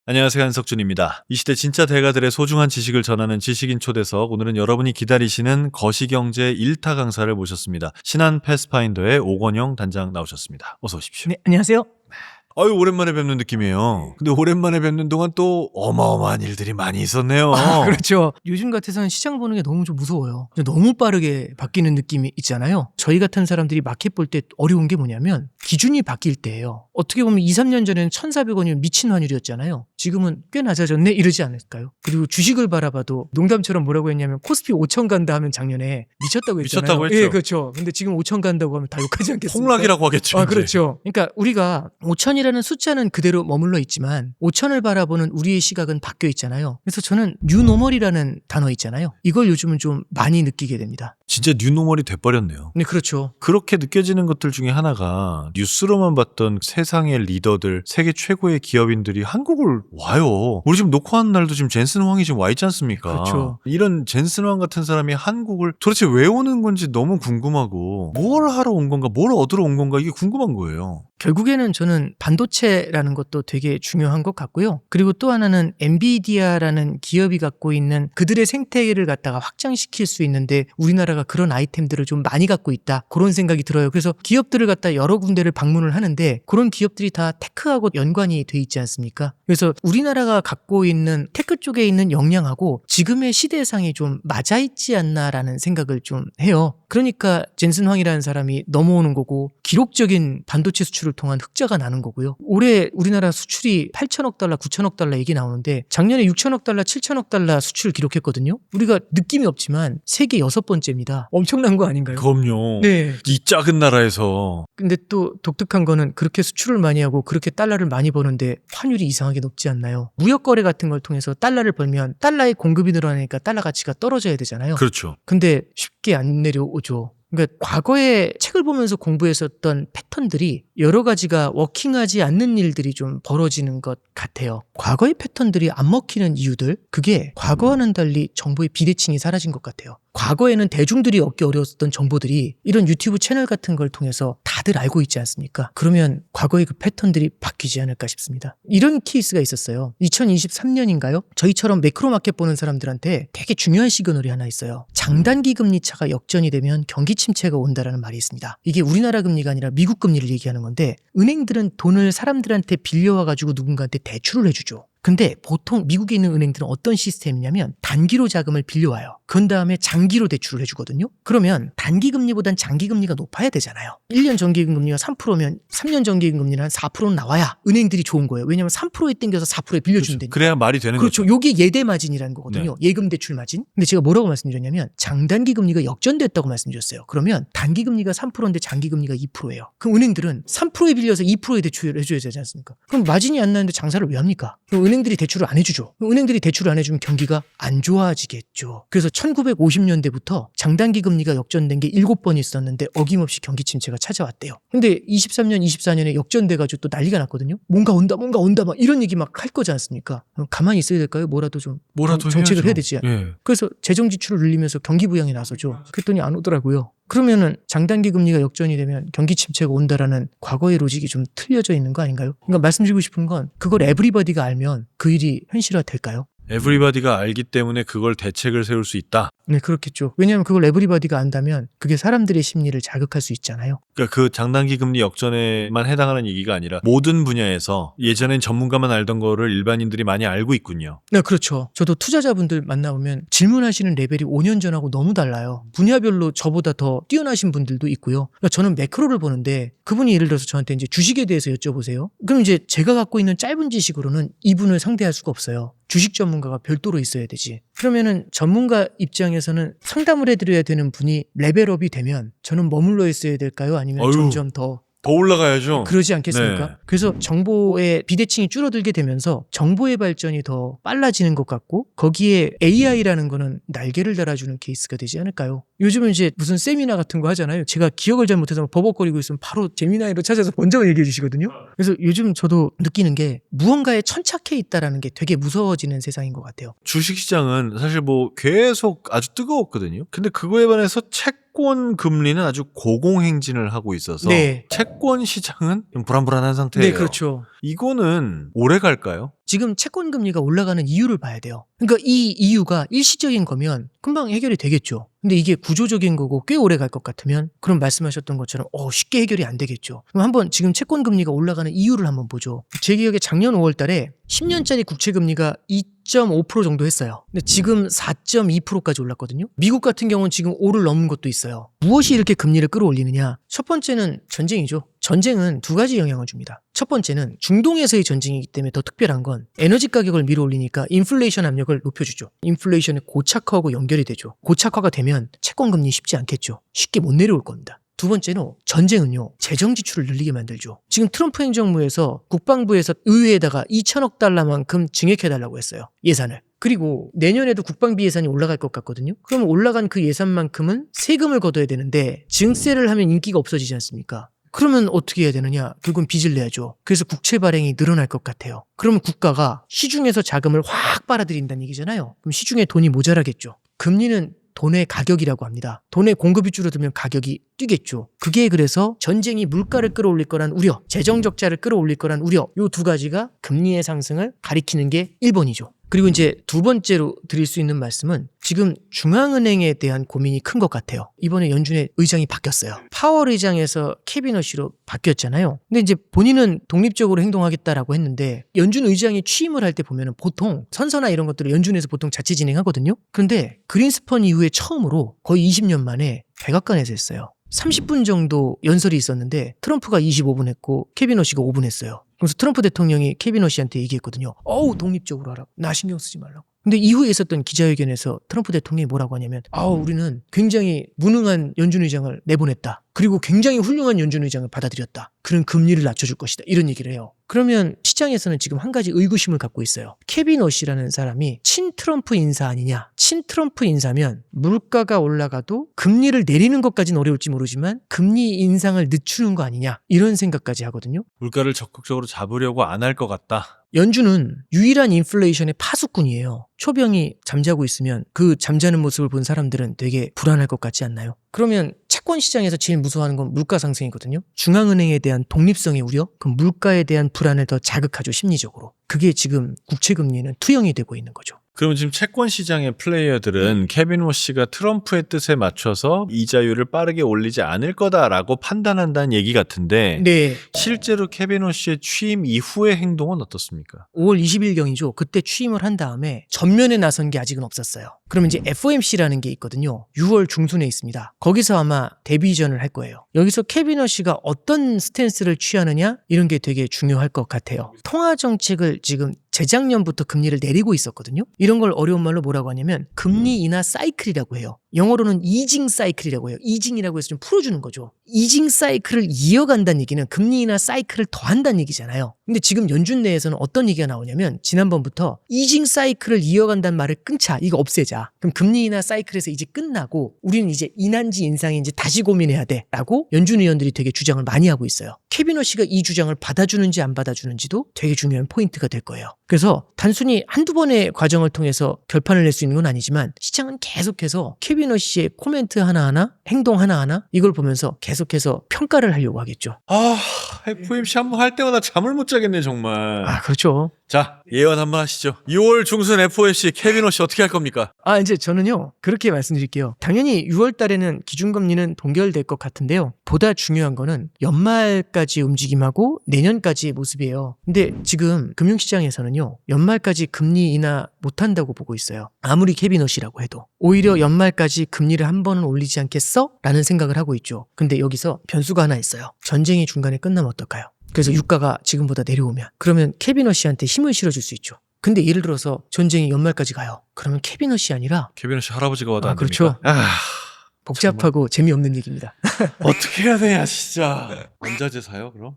안녕하세요, 한석준입니다. 이 시대 진짜 대가들의 소중한 지식을 전하는 지식인 초대석, 오늘은 여러분이 기다리시는 거시경제 1타 강사를 모셨습니다. 신한 패스파인더의 오건영 단장 나오셨습니다. 어서 오십시오. 네, 안녕하세요. 아유, 오랜만에 뵙는 느낌이에요. 근데 오랜만에 뵙는 동안 또 어마어마한 일들이 많이 있었네요. 그렇죠. 요즘 같아서는 시장 보는 게 너무 좀 무서워요. 너무 빠르게 바뀌는 느낌이 있잖아요. 저희 같은 사람들이 마켓 볼 때 어려운 게 뭐냐면 기준이 바뀔 때예요. 어떻게 보면 2, 3년 전에는 1,400원이면 미친 환율이었잖아요. 지금은 꽤 낮아졌네 이러지 않을까요? 그리고 주식을 바라봐도 농담처럼 뭐라고 했냐면 코스피 5천 간다 하면 작년에 미쳤다고 했잖아요. 미쳤다고 했죠. 예, 그렇죠. 근데 지금 5천 간다고 하면 다 욕하지 않겠습니까? 폭락이라고 하겠죠. 이제. 그렇죠. 그러니까 우리가 5천이라는 숫자는 그대로 머물러 있지만 5천을 바라보는 우리의 시각은 바뀌어 있잖아요. 그래서 저는 뉴노멀이라는 단어 있잖아요. 이걸 요즘은 좀 많이 느끼게 됩니다. 진짜 뉴노멀이 돼버렸네요. 네, 그렇죠. 그렇게 느껴지는 것들 중에 하나가 뉴스로만 봤던 세상의 리더들, 세계 최고의 기업인들이 한국을 와요. 우리 지금 녹화하는 날도 지금 젠슨 황이 지금 와 있지 않습니까? 그렇죠. 이런 젠슨 황 같은 사람이 한국을 도대체 왜 오는 건지 너무 궁금하고, 뭘 하러 온 건가, 뭘 얻으러 온 건가, 이게 궁금한 거예요. 결국에는 저는 반도체라는 것도 되게 중요한 것 같고요. 그리고 또 하나는 엔비디아라는 기업이 갖고 있는 그들의 생태계를 갖다가 확장시킬 수 있는데 우리나라가 그런 아이템들을 좀 많이 갖고 있다. 그런 생각이 들어요. 그래서 기업들을 갖다 여러 군데를 방문을 하는데 그런 기업들이 다 테크하고 연관이 돼 있지 않습니까? 그래서 우리나라가 갖고 있는 테크 쪽에 있는 역량하고 지금의 시대상이 좀 맞아 있지 않나라는 생각을 좀 해요. 그러니까 젠슨 황이라는 사람이 넘어오는 거고 기록적인 반도체 수출을 통한 흑자가 나는 거고요. 올해 우리나라 수출이 8천억 달러, 9천억 달러 얘기 나오는데 작년에 6천억 달러, 7천억 달러 수출 기록했거든요. 우리가 느낌이 없지만 세계 6번째입니다. 엄청난 거 아닌가요? 그럼요. 네. 이 작은 나라에서. 근데 또 독특한 거는 그렇게 수출을 많이 하고 그렇게 달러를 많이 버는데 환율이 이상하게 높지 않나요? 무역 거래 같은 걸 통해서 달러를 벌면 달러의 공급이 늘어나니까 달러 가치가 떨어져야 되잖아요. 그렇죠. 근데 쉽게 안 내려오죠. 그러니까 과거에 책을 보면서 공부했었던 패턴들이 여러 가지가 워킹하지 않는 일들이 좀 벌어지는 것 같아요. 과거의 패턴들이 안 먹히는 이유들, 그게 과거와는 달리 정보의 비대칭이 사라진 것 같아요. 과거에는 대중들이 얻기 어려웠던 정보들이 이런 유튜브 채널 같은 걸 통해서 다들 알고 있지 않습니까? 그러면 과거의 그 패턴들이 바뀌지 않을까 싶습니다. 이런 케이스가 있었어요. 2023년인가요? 저희처럼 매크로마켓 보는 사람들한테 되게 중요한 시그널이 하나 있어요. 장단기 금리 차가 역전이 되면 경기 침체가 온다라는 말이 있습니다. 이게 우리나라 금리가 아니라 미국 금리를 얘기하는 건데 은행들은 돈을 사람들한테 빌려와가지고 누군가한테 대출을 해주죠. 근데 보통 미국에 있는 은행들은 어떤 시스템이냐면 단기로 자금을 빌려와요. 그런 다음에 장기로 대출을 해주거든요. 그러면 단기 금리보단 장기 금리가 높아야 되잖아요. 1년 정기예금 금리가 3%면 3년 정기예금 금리는 한 4%는 나와야 은행들이 좋은 거예요. 왜냐하면 3%에 땡겨서 4%에 빌려준다니까. 그래야 말이 되는 그렇죠. 거죠. 이게 예대 마진이라는 거거든요. 예금 대출 마진. 근데 제가 뭐라고 말씀드렸냐면 장단기 금리가 역전됐다고 말씀드렸어요. 그러면 단기 금리가 3%인데 장기 금리가 2%예요. 그럼 은행들은 3%에 빌려서 2%에 대출을 해줘야 되지 않습니까? 그럼 마진이 안 나는데 장사를 왜 합니까? 그럼 은행들이 대출을 안 해주죠. 은행들이 대출을 안 해주면 경기가 안 좋아지겠죠. 그래서 1950년대부터 장단기 금리가 역전된 게 7번 있었는데 어김없이 경기 침체가 찾아왔대요. 근데 23년, 24년에 역전돼가지고 또 난리가 났거든요. 뭔가 온다 막 이런 얘기 막 할 거지 않습니까? 가만히 있어야 될까요? 뭐라도 정책을 해야죠. 해야 되지. 예. 그래서 재정 지출을 늘리면서 경기 부양에 나서죠. 그랬더니 안 오더라고요. 그러면은 장단기 금리가 역전이 되면 경기 침체가 온다라는 과거의 로직이 좀 틀려져 있는 거 아닌가요? 그러니까 말씀드리고 싶은 건 그걸 에브리버디가 알면 그 일이 현실화 될까요? 에브리바디가 알기 때문에 그걸 대책을 세울 수 있다. 네, 그렇겠죠. 왜냐하면 그걸 에브리버디가 안다면 그게 사람들의 심리를 자극할 수 있잖아요. 그러니까 그 장단기 금리 역전에만 해당하는 얘기가 아니라 모든 분야에서 예전엔 전문가만 알던 거를 일반인들이 많이 알고 있군요. 네, 그렇죠. 저도 투자자분들 만나보면 질문하시는 레벨이 5년 전하고 너무 달라요. 분야별로 저보다 더 뛰어나신 분들도 있고요. 그러니까 저는 매크로를 보는데 그분이 예를 들어서 저한테 이제 주식에 대해서 여쭤보세요. 그럼 이제 제가 갖고 있는 짧은 지식으로는 이분을 상대할 수가 없어요. 주식 전문가가 별도로 있어야 되지. 그러면은 전문가 입장에서는 상담을 해드려야 되는 분이 레벨업이 되면 저는 머물러 있어야 될까요? 아니면 점점 더 올라가야죠. 그러지 않겠습니까? 네. 그래서 정보의 비대칭이 줄어들게 되면서 정보의 발전이 더 빨라지는 것 같고 거기에 AI라는 거는 날개를 달아주는 케이스가 되지 않을까요? 요즘은 이제 무슨 세미나 같은 거 하잖아요. 제가 기억을 잘못해서 버벅거리고 있으면 바로 제미나이로 찾아서 먼저 얘기해 주시거든요. 그래서 요즘 저도 느끼는 게 무언가에 천착해 있다라는 게 되게 무서워지는 세상인 것 같아요. 주식시장은 사실 뭐 계속 아주 뜨거웠거든요. 근데 그거에 반해서 책 채권 금리는 아주 고공행진을 하고 있어서 네. 채권 시장은 좀 불안불안한 상태예요. 네, 그렇죠. 이거는 오래 갈까요? 지금 채권 금리가 올라가는 이유를 봐야 돼요. 그러니까 이 이유가 일시적인 거면 금방 해결이 되겠죠. 근데 이게 구조적인 거고 꽤 오래 갈 것 같으면 그럼 말씀하셨던 것처럼 쉽게 해결이 안 되겠죠. 그럼 한번 지금 채권 금리가 올라가는 이유를 한번 보죠. 제 기억에 작년 5월 달에 10년짜리 국채 금리가 2.5% 정도 했어요. 근데 지금 4.2%까지 올랐거든요. 미국 같은 경우는 지금 5를 넘은 것도 있어요. 무엇이 이렇게 금리를 끌어올리느냐? 첫 번째는 전쟁이죠. 전쟁은 두 가지 영향을 줍니다. 첫 번째는 중동에서의 전쟁이기 때문에 더 특별한 건 에너지 가격을 밀어올리니까 인플레이션 압력을 높여주죠. 인플레이션의 고착화하고 연결이 되죠. 고착화가 되면 채권 금리 쉽지 않겠죠. 쉽게 못 내려올 겁니다. 두 번째로 전쟁은요, 재정 지출을 늘리게 만들죠. 지금 트럼프 행정부에서 국방부에서 의회에다가 2천억 달러만큼 증액해달라고 했어요. 예산을. 그리고 내년에도 국방비 예산이 올라갈 것 같거든요. 그러면 올라간 그 예산만큼은 세금을 걷어야 되는데 증세를 하면 인기가 없어지지 않습니까? 그러면 어떻게 해야 되느냐? 결국은 빚을 내야죠. 그래서 국채 발행이 늘어날 것 같아요. 그러면 국가가 시중에서 자금을 확 빨아들인다는 얘기잖아요. 그럼 시중에 돈이 모자라겠죠. 금리는 돈의 가격이라고 합니다. 돈의 공급이 줄어들면 가격이 뛰겠죠. 그게 그래서 전쟁이 물가를 끌어올릴 거란 우려, 재정 적자를 끌어올릴 거란 우려, 이 두 가지가 금리의 상승을 가리키는 게 1번이죠. 그리고 이제 두 번째로 드릴 수 있는 말씀은 지금 중앙은행에 대한 고민이 큰 것 같아요. 이번에 연준의 의장이 바뀌었어요. 파월 의장에서 케빈 허시로 바뀌었잖아요. 근데 이제 본인은 독립적으로 행동하겠다라고 했는데 연준 의장이 취임을 할 때 보면은 보통 선서나 이런 것들을 연준에서 보통 자체 진행하거든요. 그런데 그린스펀 이후에 처음으로 거의 20년 만에 백악관에서 했어요. 30분 정도 연설이 있었는데 트럼프가 25분 했고 케빈 허시가 5분 했어요. 그래서 트럼프 대통령이 케빈 허시한테 얘기했거든요. 독립적으로 하라고. 나 신경 쓰지 말라고. 근데 이후에 있었던 기자회견에서 트럼프 대통령이 뭐라고 하냐면 우리는 굉장히 무능한 연준 의장을 내보냈다. 그리고 굉장히 훌륭한 연준 의장을 받아들였다. 그런 금리를 낮춰줄 것이다. 이런 얘기를 해요. 그러면 시장에서는 지금 한 가지 의구심을 갖고 있어요. 케빈 허시라는 사람이 친트럼프 인사 아니냐. 친트럼프 인사면 물가가 올라가도 금리를 내리는 것까지는 어려울지 모르지만 금리 인상을 늦추는 거 아니냐. 이런 생각까지 하거든요. 물가를 적극적으로 잡으려고 안 할 것 같다. 연준은 유일한 인플레이션의 파수꾼이에요. 초병이 잠자고 있으면 그 잠자는 모습을 본 사람들은 되게 불안할 것 같지 않나요? 그러면 채권 시장에서 제일 무서워하는 건 물가 상승이거든요. 중앙은행에 대한 독립성의 우려, 그 물가에 대한 불안을 더 자극하죠, 심리적으로. 그게 지금 국채금리는 투영이 되고 있는 거죠. 그러면 지금 채권 시장의 플레이어들은 케빈 허시가 트럼프의 뜻에 맞춰서 이자율을 빠르게 올리지 않을 거다라고 판단한다는 얘기 같은데 네. 실제로 케빈 허시의 취임 이후의 행동은 어떻습니까? 5월 20일경이죠. 그때 취임을 한 다음에 전면에 나선 게 아직은 없었어요. 그러면 이제 FOMC라는 게 있거든요. 6월 중순에 있습니다. 거기서 아마 데뷔전을 할 거예요. 여기서 케빈 허시가 어떤 스탠스를 취하느냐 이런 게 되게 중요할 것 같아요. 통화 정책을 지금 재작년부터 금리를 내리고 있었거든요. 이런 걸 어려운 말로 뭐라고 하냐면 금리 인하 사이클이라고 해요. 영어로는 이징 사이클이라고 해요. 이징이라고 해서 좀 풀어주는 거죠. 이징 사이클을 이어간다는 얘기는 금리 인하 사이클을 더한다는 얘기잖아요. 근데 지금 연준 내에서는 어떤 얘기가 나오냐면 지난번부터 이징 사이클을 이어간다는 말을 끊자. 이거 없애자. 그럼 금리 인하 사이클에서 이제 끝나고 우리는 이제 인한지 인상인지 다시 고민해야 돼. 라고 연준 의원들이 되게 주장을 많이 하고 있어요. 케빈 허시가 이 주장을 받아주는지 안 받아주는지도 되게 중요한 포인트가 될 거예요. 그래서 단순히 한두 번의 과정을 통해서 결판을 낼 수 있는 건 아니지만 시장은 계속해서 케빈 허시의 코멘트 하나하나, 행동 하나하나 이걸 보면서 계속해서 평가를 하려고 하겠죠. FOMC 한번 할 때마다 잠을 못 자겠네 정말. 그렇죠. 자, 예언 한번 하시죠. 6월 중순 FOMC 케빈 허시 어떻게 할 겁니까? 이제 저는요, 그렇게 말씀드릴게요. 당연히 6월 달에는 기준금리는 동결될 것 같은데요. 보다 중요한 거는 연말까지 움직임하고 내년까지의 모습이에요. 근데 지금 금융시장에서는요, 연말까지 금리 인하 못한다고 보고 있어요. 아무리 케빈 허시라고 해도. 오히려 연말까지 금리를 한 번은 올리지 않겠어? 라는 생각을 하고 있죠. 근데 여기서 변수가 하나 있어요. 전쟁이 중간에 끝나면 어떨까요? 그래서 유가가 지금보다 내려오면 그러면 케빈 허시한테 힘을 실어줄 수 있죠. 근데 예를 들어서 전쟁이 연말까지 가요. 그러면 케빈 허시 아니라 케빈 허시 할아버지가 와도 안 그렇죠. 됩니까? 복잡하고 재미없는 얘기입니다. 어떻게 해야 되냐 진짜. 원자재사요 그럼?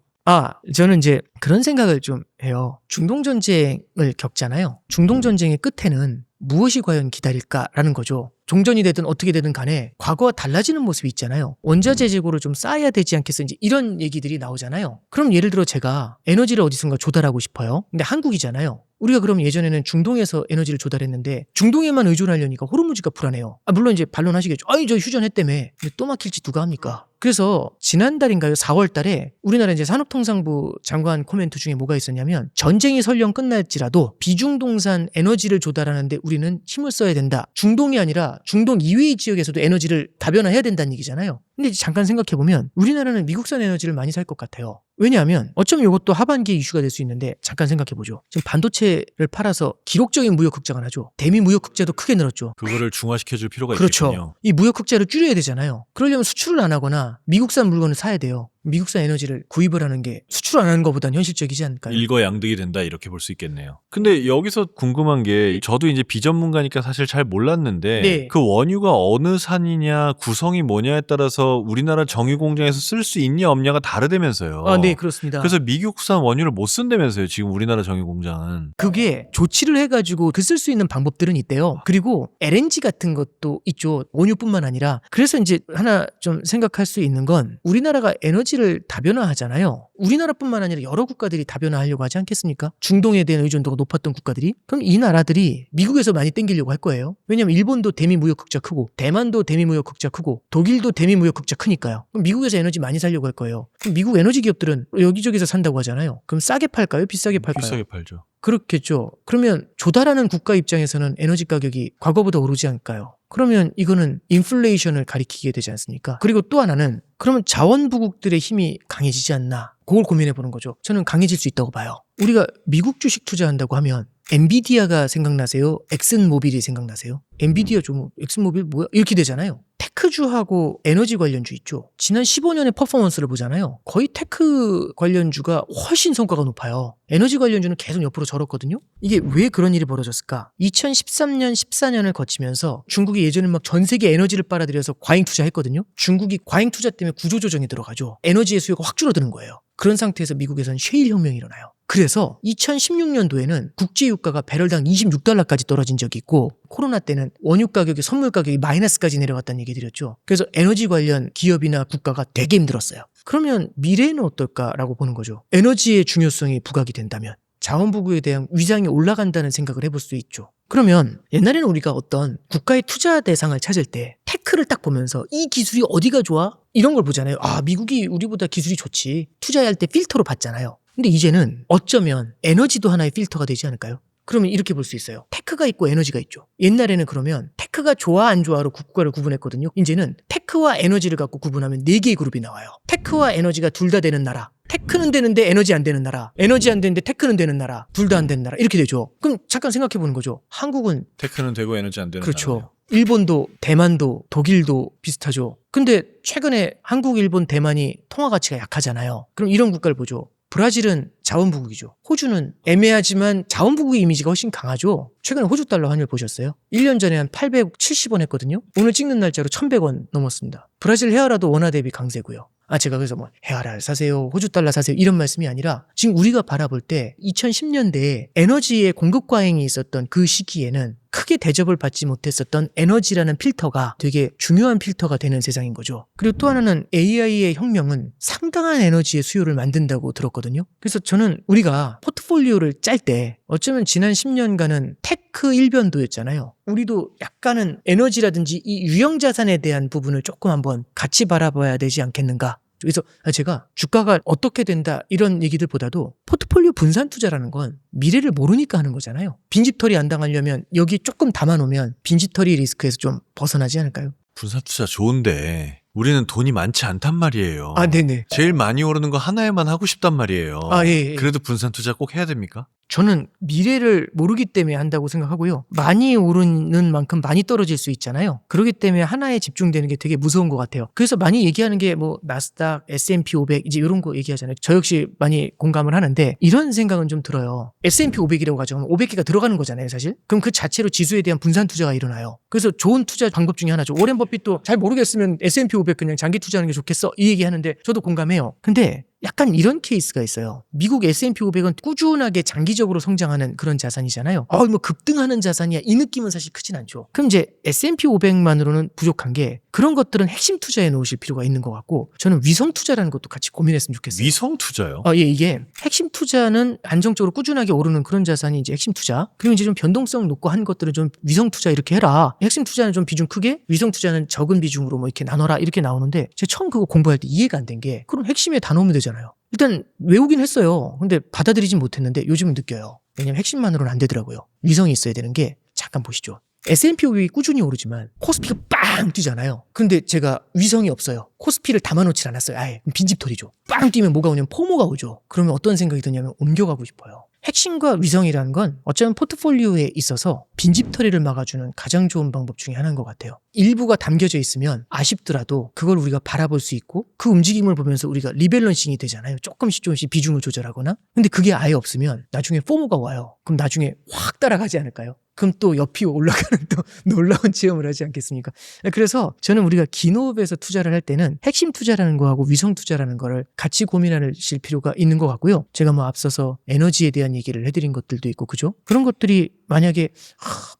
저는 이제 그런 생각을 좀 해요. 중동전쟁을 겪잖아요. 중동전쟁의 끝에는 무엇이 과연 기다릴까라는 거죠. 종전이 되든 어떻게 되든 간에 과거와 달라지는 모습이 있잖아요. 원자재 재고를 좀 쌓아야 되지 않겠어? 이제 이런 얘기들이 나오잖아요. 그럼 예를 들어 제가 에너지를 어디선가 조달하고 싶어요. 근데 한국이잖아요. 우리가 그럼 예전에는 중동에서 에너지를 조달했는데 중동에만 의존하려니까 호르무즈가 불안해요. 물론 이제 반론하시겠죠. 아니 저 휴전했다며. 근데 또 막힐지 누가 합니까? 그래서 지난달인가요? 4월 달에 우리나라 이제 산업통상부 장관 코멘트 중에 뭐가 있었냐면 전쟁이 설령 끝날지라도 비중동산 에너지를 조달하는데 우리는 힘을 써야 된다. 중동이 아니라 중동 이외의 지역에서도 에너지를 다변화해야 된다는 얘기잖아요. 근데 이제 잠깐 생각해보면 우리나라는 미국산 에너지를 많이 살 것 같아요. 왜냐하면 어쩌면 이것도 하반기에 이슈가 될 수 있는데 잠깐 생각해보죠. 지금 반도체를 팔아서 기록적인 무역 흑자가 나죠. 대미 무역 흑자도 크게 늘었죠. 그거를 중화시켜줄 필요가 그렇죠. 있겠군요. 이 무역 흑자를 줄여야 되잖아요. 그러려면 수출을 안 하거나 미국산 물건을 사야 돼요. 미국산 에너지를 구입을 하는 게 수출 안 하는 것보단 현실적이지 않을까요? 일거양득이 된다 이렇게 볼 수 있겠네요. 근데 여기서 궁금한 게 저도 이제 비전문가니까 사실 잘 몰랐는데 네. 그 원유가 어느 산이냐 구성이 뭐냐에 따라서 우리나라 정유공장에서 쓸 수 있냐 없냐가 다르다면서요. 네, 그렇습니다. 그래서 미국산 원유를 못 쓴다면서요. 지금 우리나라 정유공장은. 그게 조치를 해가지고 그 쓸 수 있는 방법들은 있대요. 그리고 LNG 같은 것도 있죠. 원유뿐만 아니라. 그래서 이제 하나 좀 생각할 수 있는 건 우리나라가 에너지를 다변화하잖아요. 우리나라뿐만 아니라 여러 국가들이 다변화하려고 하지 않겠습니까? 중동에 대한 의존도가 높았던 국가들이. 그럼 이 나라들이 미국에서 많이 땡기려고 할 거예요. 왜냐하면 일본도 대미 무역 흑자 크고 대만도 대미 무역 흑자 크고 독일도 대미 무역 흑자 크니까요. 그럼 미국에서 에너지 많이 살려고 할 거예요. 그럼 미국 에너지 기업들은 여기저기서 산다고 하잖아요. 그럼 싸게 팔까요? 비싸게 팔까요? 비싸게 팔죠. 그렇겠죠. 그러면 조달하는 국가 입장에서는 에너지 가격이 과거보다 오르지 않을까요? 그러면 이거는 인플레이션을 가리키게 되지 않습니까? 그리고 또 하나는 그러면 자원부국들의 힘이 강해지지 않나? 그걸 고민해 보는 거죠. 저는 강해질 수 있다고 봐요. 우리가 미국 주식 투자한다고 하면 엔비디아가 생각나세요? 엑슨모빌이 생각나세요? 엔비디아 좀 엑슨모빌 뭐야? 이렇게 되잖아요. 테크주하고 에너지 관련주 있죠. 지난 15년의 퍼포먼스를 보잖아요. 거의 테크 관련주가 훨씬 성과가 높아요. 에너지 관련주는 계속 옆으로 절었거든요. 이게 왜 그런 일이 벌어졌을까? 2013년, 14년을 거치면서 중국이 예전에 막 전 세계 에너지를 빨아들여서 과잉 투자했거든요. 중국이 과잉 투자 때문에 구조조정이 들어가죠. 에너지의 수요가 확 줄어드는 거예요. 그런 상태에서 미국에서는 셰일 혁명이 일어나요. 그래서 2016년도에는 국제유가가 배럴당 $26까지 떨어진 적이 있고 코로나 때는 원유 가격이 선물 가격이 마이너스까지 내려갔다는 얘기 드렸죠. 그래서 에너지 관련 기업이나 국가가 되게 힘들었어요. 그러면 미래는 어떨까라고 보는 거죠. 에너지의 중요성이 부각이 된다면 자원부국에 대한 위상이 올라간다는 생각을 해볼 수 있죠. 그러면 옛날에는 우리가 어떤 국가의 투자 대상을 찾을 때 테크를 딱 보면서 이 기술이 어디가 좋아? 이런 걸 보잖아요. 미국이 우리보다 기술이 좋지. 투자할 때 필터로 봤잖아요. 근데 이제는 어쩌면 에너지도 하나의 필터가 되지 않을까요? 그러면 이렇게 볼 수 있어요. 테크가 있고 에너지가 있죠. 옛날에는 그러면 테크가 좋아 안 좋아로 국가를 구분했거든요. 이제는 테크와 에너지를 갖고 구분하면 4개의 그룹이 나와요. 테크와 에너지가 둘 다 되는 나라. 테크는 되는데 에너지 안 되는 나라. 에너지 안 되는데 테크는 되는 나라. 둘 다 안 되는 나라. 이렇게 되죠. 그럼 잠깐 생각해 보는 거죠. 한국은 테크는 되고 에너지 안 되는 그렇죠. 나라네요. 일본도 대만도 독일도 비슷하죠. 근데 최근에 한국, 일본, 대만이 통화 가치가 약하잖아요. 그럼 이런 국가를 보죠. 브라질은 자원부국이죠. 호주는 애매하지만 자원부국의 이미지가 훨씬 강하죠. 최근에 호주 달러 환율 보셨어요? 1년 전에 한 870원 했거든요. 오늘 찍는 날짜로 1100원 넘었습니다. 브라질 헤아라도 원화 대비 강세고요. 제가 그래서 뭐 헤아라를 사세요, 호주 달러 사세요 이런 말씀이 아니라 지금 우리가 바라볼 때 2010년대에 에너지의 공급 과잉이 있었던 그 시기에는 크게 대접을 받지 못했었던 에너지라는 필터가 되게 중요한 필터가 되는 세상인 거죠. 그리고 또 하나는 AI의 혁명은 상당한 에너지의 수요를 만든다고 들었거든요. 그래서 저는 우리가 포트폴리오를 짤 때 어쩌면 지난 10년간은 테크 일변도였잖아요. 우리도 약간은 에너지라든지 이 유형자산에 대한 부분을 조금 한번 같이 바라봐야 되지 않겠는가. 그래서 제가 주가가 어떻게 된다 이런 얘기들보다도 포트폴리오 분산 투자라는 건 미래를 모르니까 하는 거잖아요. 빈집털이 안 당하려면 여기 조금 담아놓으면 빈집털이 리스크에서 좀 벗어나지 않을까요? 분산 투자 좋은데 우리는 돈이 많지 않단 말이에요. 네네. 제일 많이 오르는 거 하나에만 하고 싶단 말이에요. 예. 그래도 분산 투자 꼭 해야 됩니까? 저는 미래를 모르기 때문에 한다고 생각하고요. 많이 오르는 만큼 많이 떨어질 수 있잖아요. 그렇기 때문에 하나에 집중되는 게 되게 무서운 것 같아요. 그래서 많이 얘기하는 게 뭐 나스닥, S&P 500 이제 이런 거 얘기하잖아요. 저 역시 많이 공감을 하는데 이런 생각은 좀 들어요. S&P 500이라고 가정하면 500개가 들어가는 거잖아요, 사실. 그럼 그 자체로 지수에 대한 분산 투자가 일어나요. 그래서 좋은 투자 방법 중에 하나죠. 워렌 버핏도 잘 모르겠으면 S&P 500 그냥 장기 투자하는 게 좋겠어 이 얘기하는데 저도 공감해요. 근데 약간 이런 케이스가 있어요. 미국 S&P 500은 꾸준하게 장기적으로 성장하는 그런 자산이잖아요. 뭐 급등하는 자산이야. 이 느낌은 사실 크진 않죠. 그럼 이제 S&P 500만으로는 부족한 게 그런 것들은 핵심 투자에 놓으실 필요가 있는 것 같고 저는 위성 투자라는 것도 같이 고민했으면 좋겠어요. 위성 투자요? 예, 이게 핵심 투자는 안정적으로 꾸준하게 오르는 그런 자산이 이제 핵심 투자. 그리고 이제 좀 변동성 높고 한 것들은 좀 위성 투자 이렇게 해라. 핵심 투자는 좀 비중 크게, 위성 투자는 적은 비중으로 뭐 이렇게 나눠라 이렇게 나오는데 제가 처음 그거 공부할 때 이해가 안 된 게 그럼 핵심에 다 넣으면 되잖아요. 일단 외우긴 했어요. 근데 받아들이진 못했는데 요즘은 느껴요. 왜냐면 핵심만으로는 안 되더라고요. 위성이 있어야 되는 게 잠깐 보시죠. S&P 500이 꾸준히 오르지만 코스피가 빵 뛰잖아요. 근데 제가 위성이 없어요. 코스피를 담아놓질 않았어요. 아예 빈집털이죠. 빵 뛰면 뭐가 오냐면 포모가 오죠. 그러면 어떤 생각이 드냐면 옮겨가고 싶어요. 핵심과 위성이라는 건 어쩌면 포트폴리오에 있어서 빈집털이를 막아주는 가장 좋은 방법 중에 하나인 것 같아요. 일부가 담겨져 있으면 아쉽더라도 그걸 우리가 바라볼 수 있고 그 움직임을 보면서 우리가 리밸런싱이 되잖아요. 조금씩 비중을 조절하거나. 근데 그게 아예 없으면 나중에 포모가 와요. 그럼 나중에 확 따라가지 않을까요? 그럼 또 옆이 올라가는 또 놀라운 체험을 하지 않겠습니까? 그래서 저는 우리가 긴 호흡에서 투자를 할 때는 핵심 투자라는 거하고 위성 투자라는 거를 같이 고민하실 필요가 있는 것 같고요. 제가 뭐 앞서서 에너지에 대한 얘기를 해드린 것들도 있고 그죠? 그런 것들이 만약에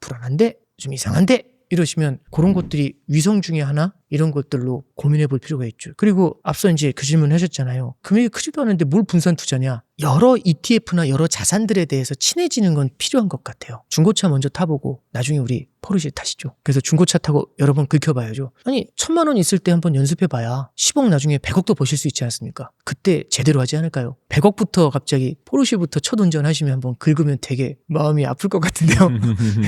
불안한데 좀 이상한데 이러시면 그런 것들이 위성 중에 하나 이런 것들로 고민해 볼 필요가 있죠. 그리고 앞서 이제 그 질문 하셨잖아요. 금액이 크지도 않은데 뭘 분산 투자냐? 여러 ETF나 여러 자산들에 대해서 친해지는 건 필요한 것 같아요. 중고차 먼저 타보고 나중에 우리 포르쉐 타시죠. 그래서 중고차 타고 여러 번 긁혀봐야죠. 아니 1,000만 원 있을 때 한번 연습해봐야 10억 나중에 100억도 버실 수 있지 않습니까? 그때 제대로 하지 않을까요? 100억부터 갑자기 포르쉐부터 첫 운전하시면 한번 긁으면 되게 마음이 아플 것 같은데요.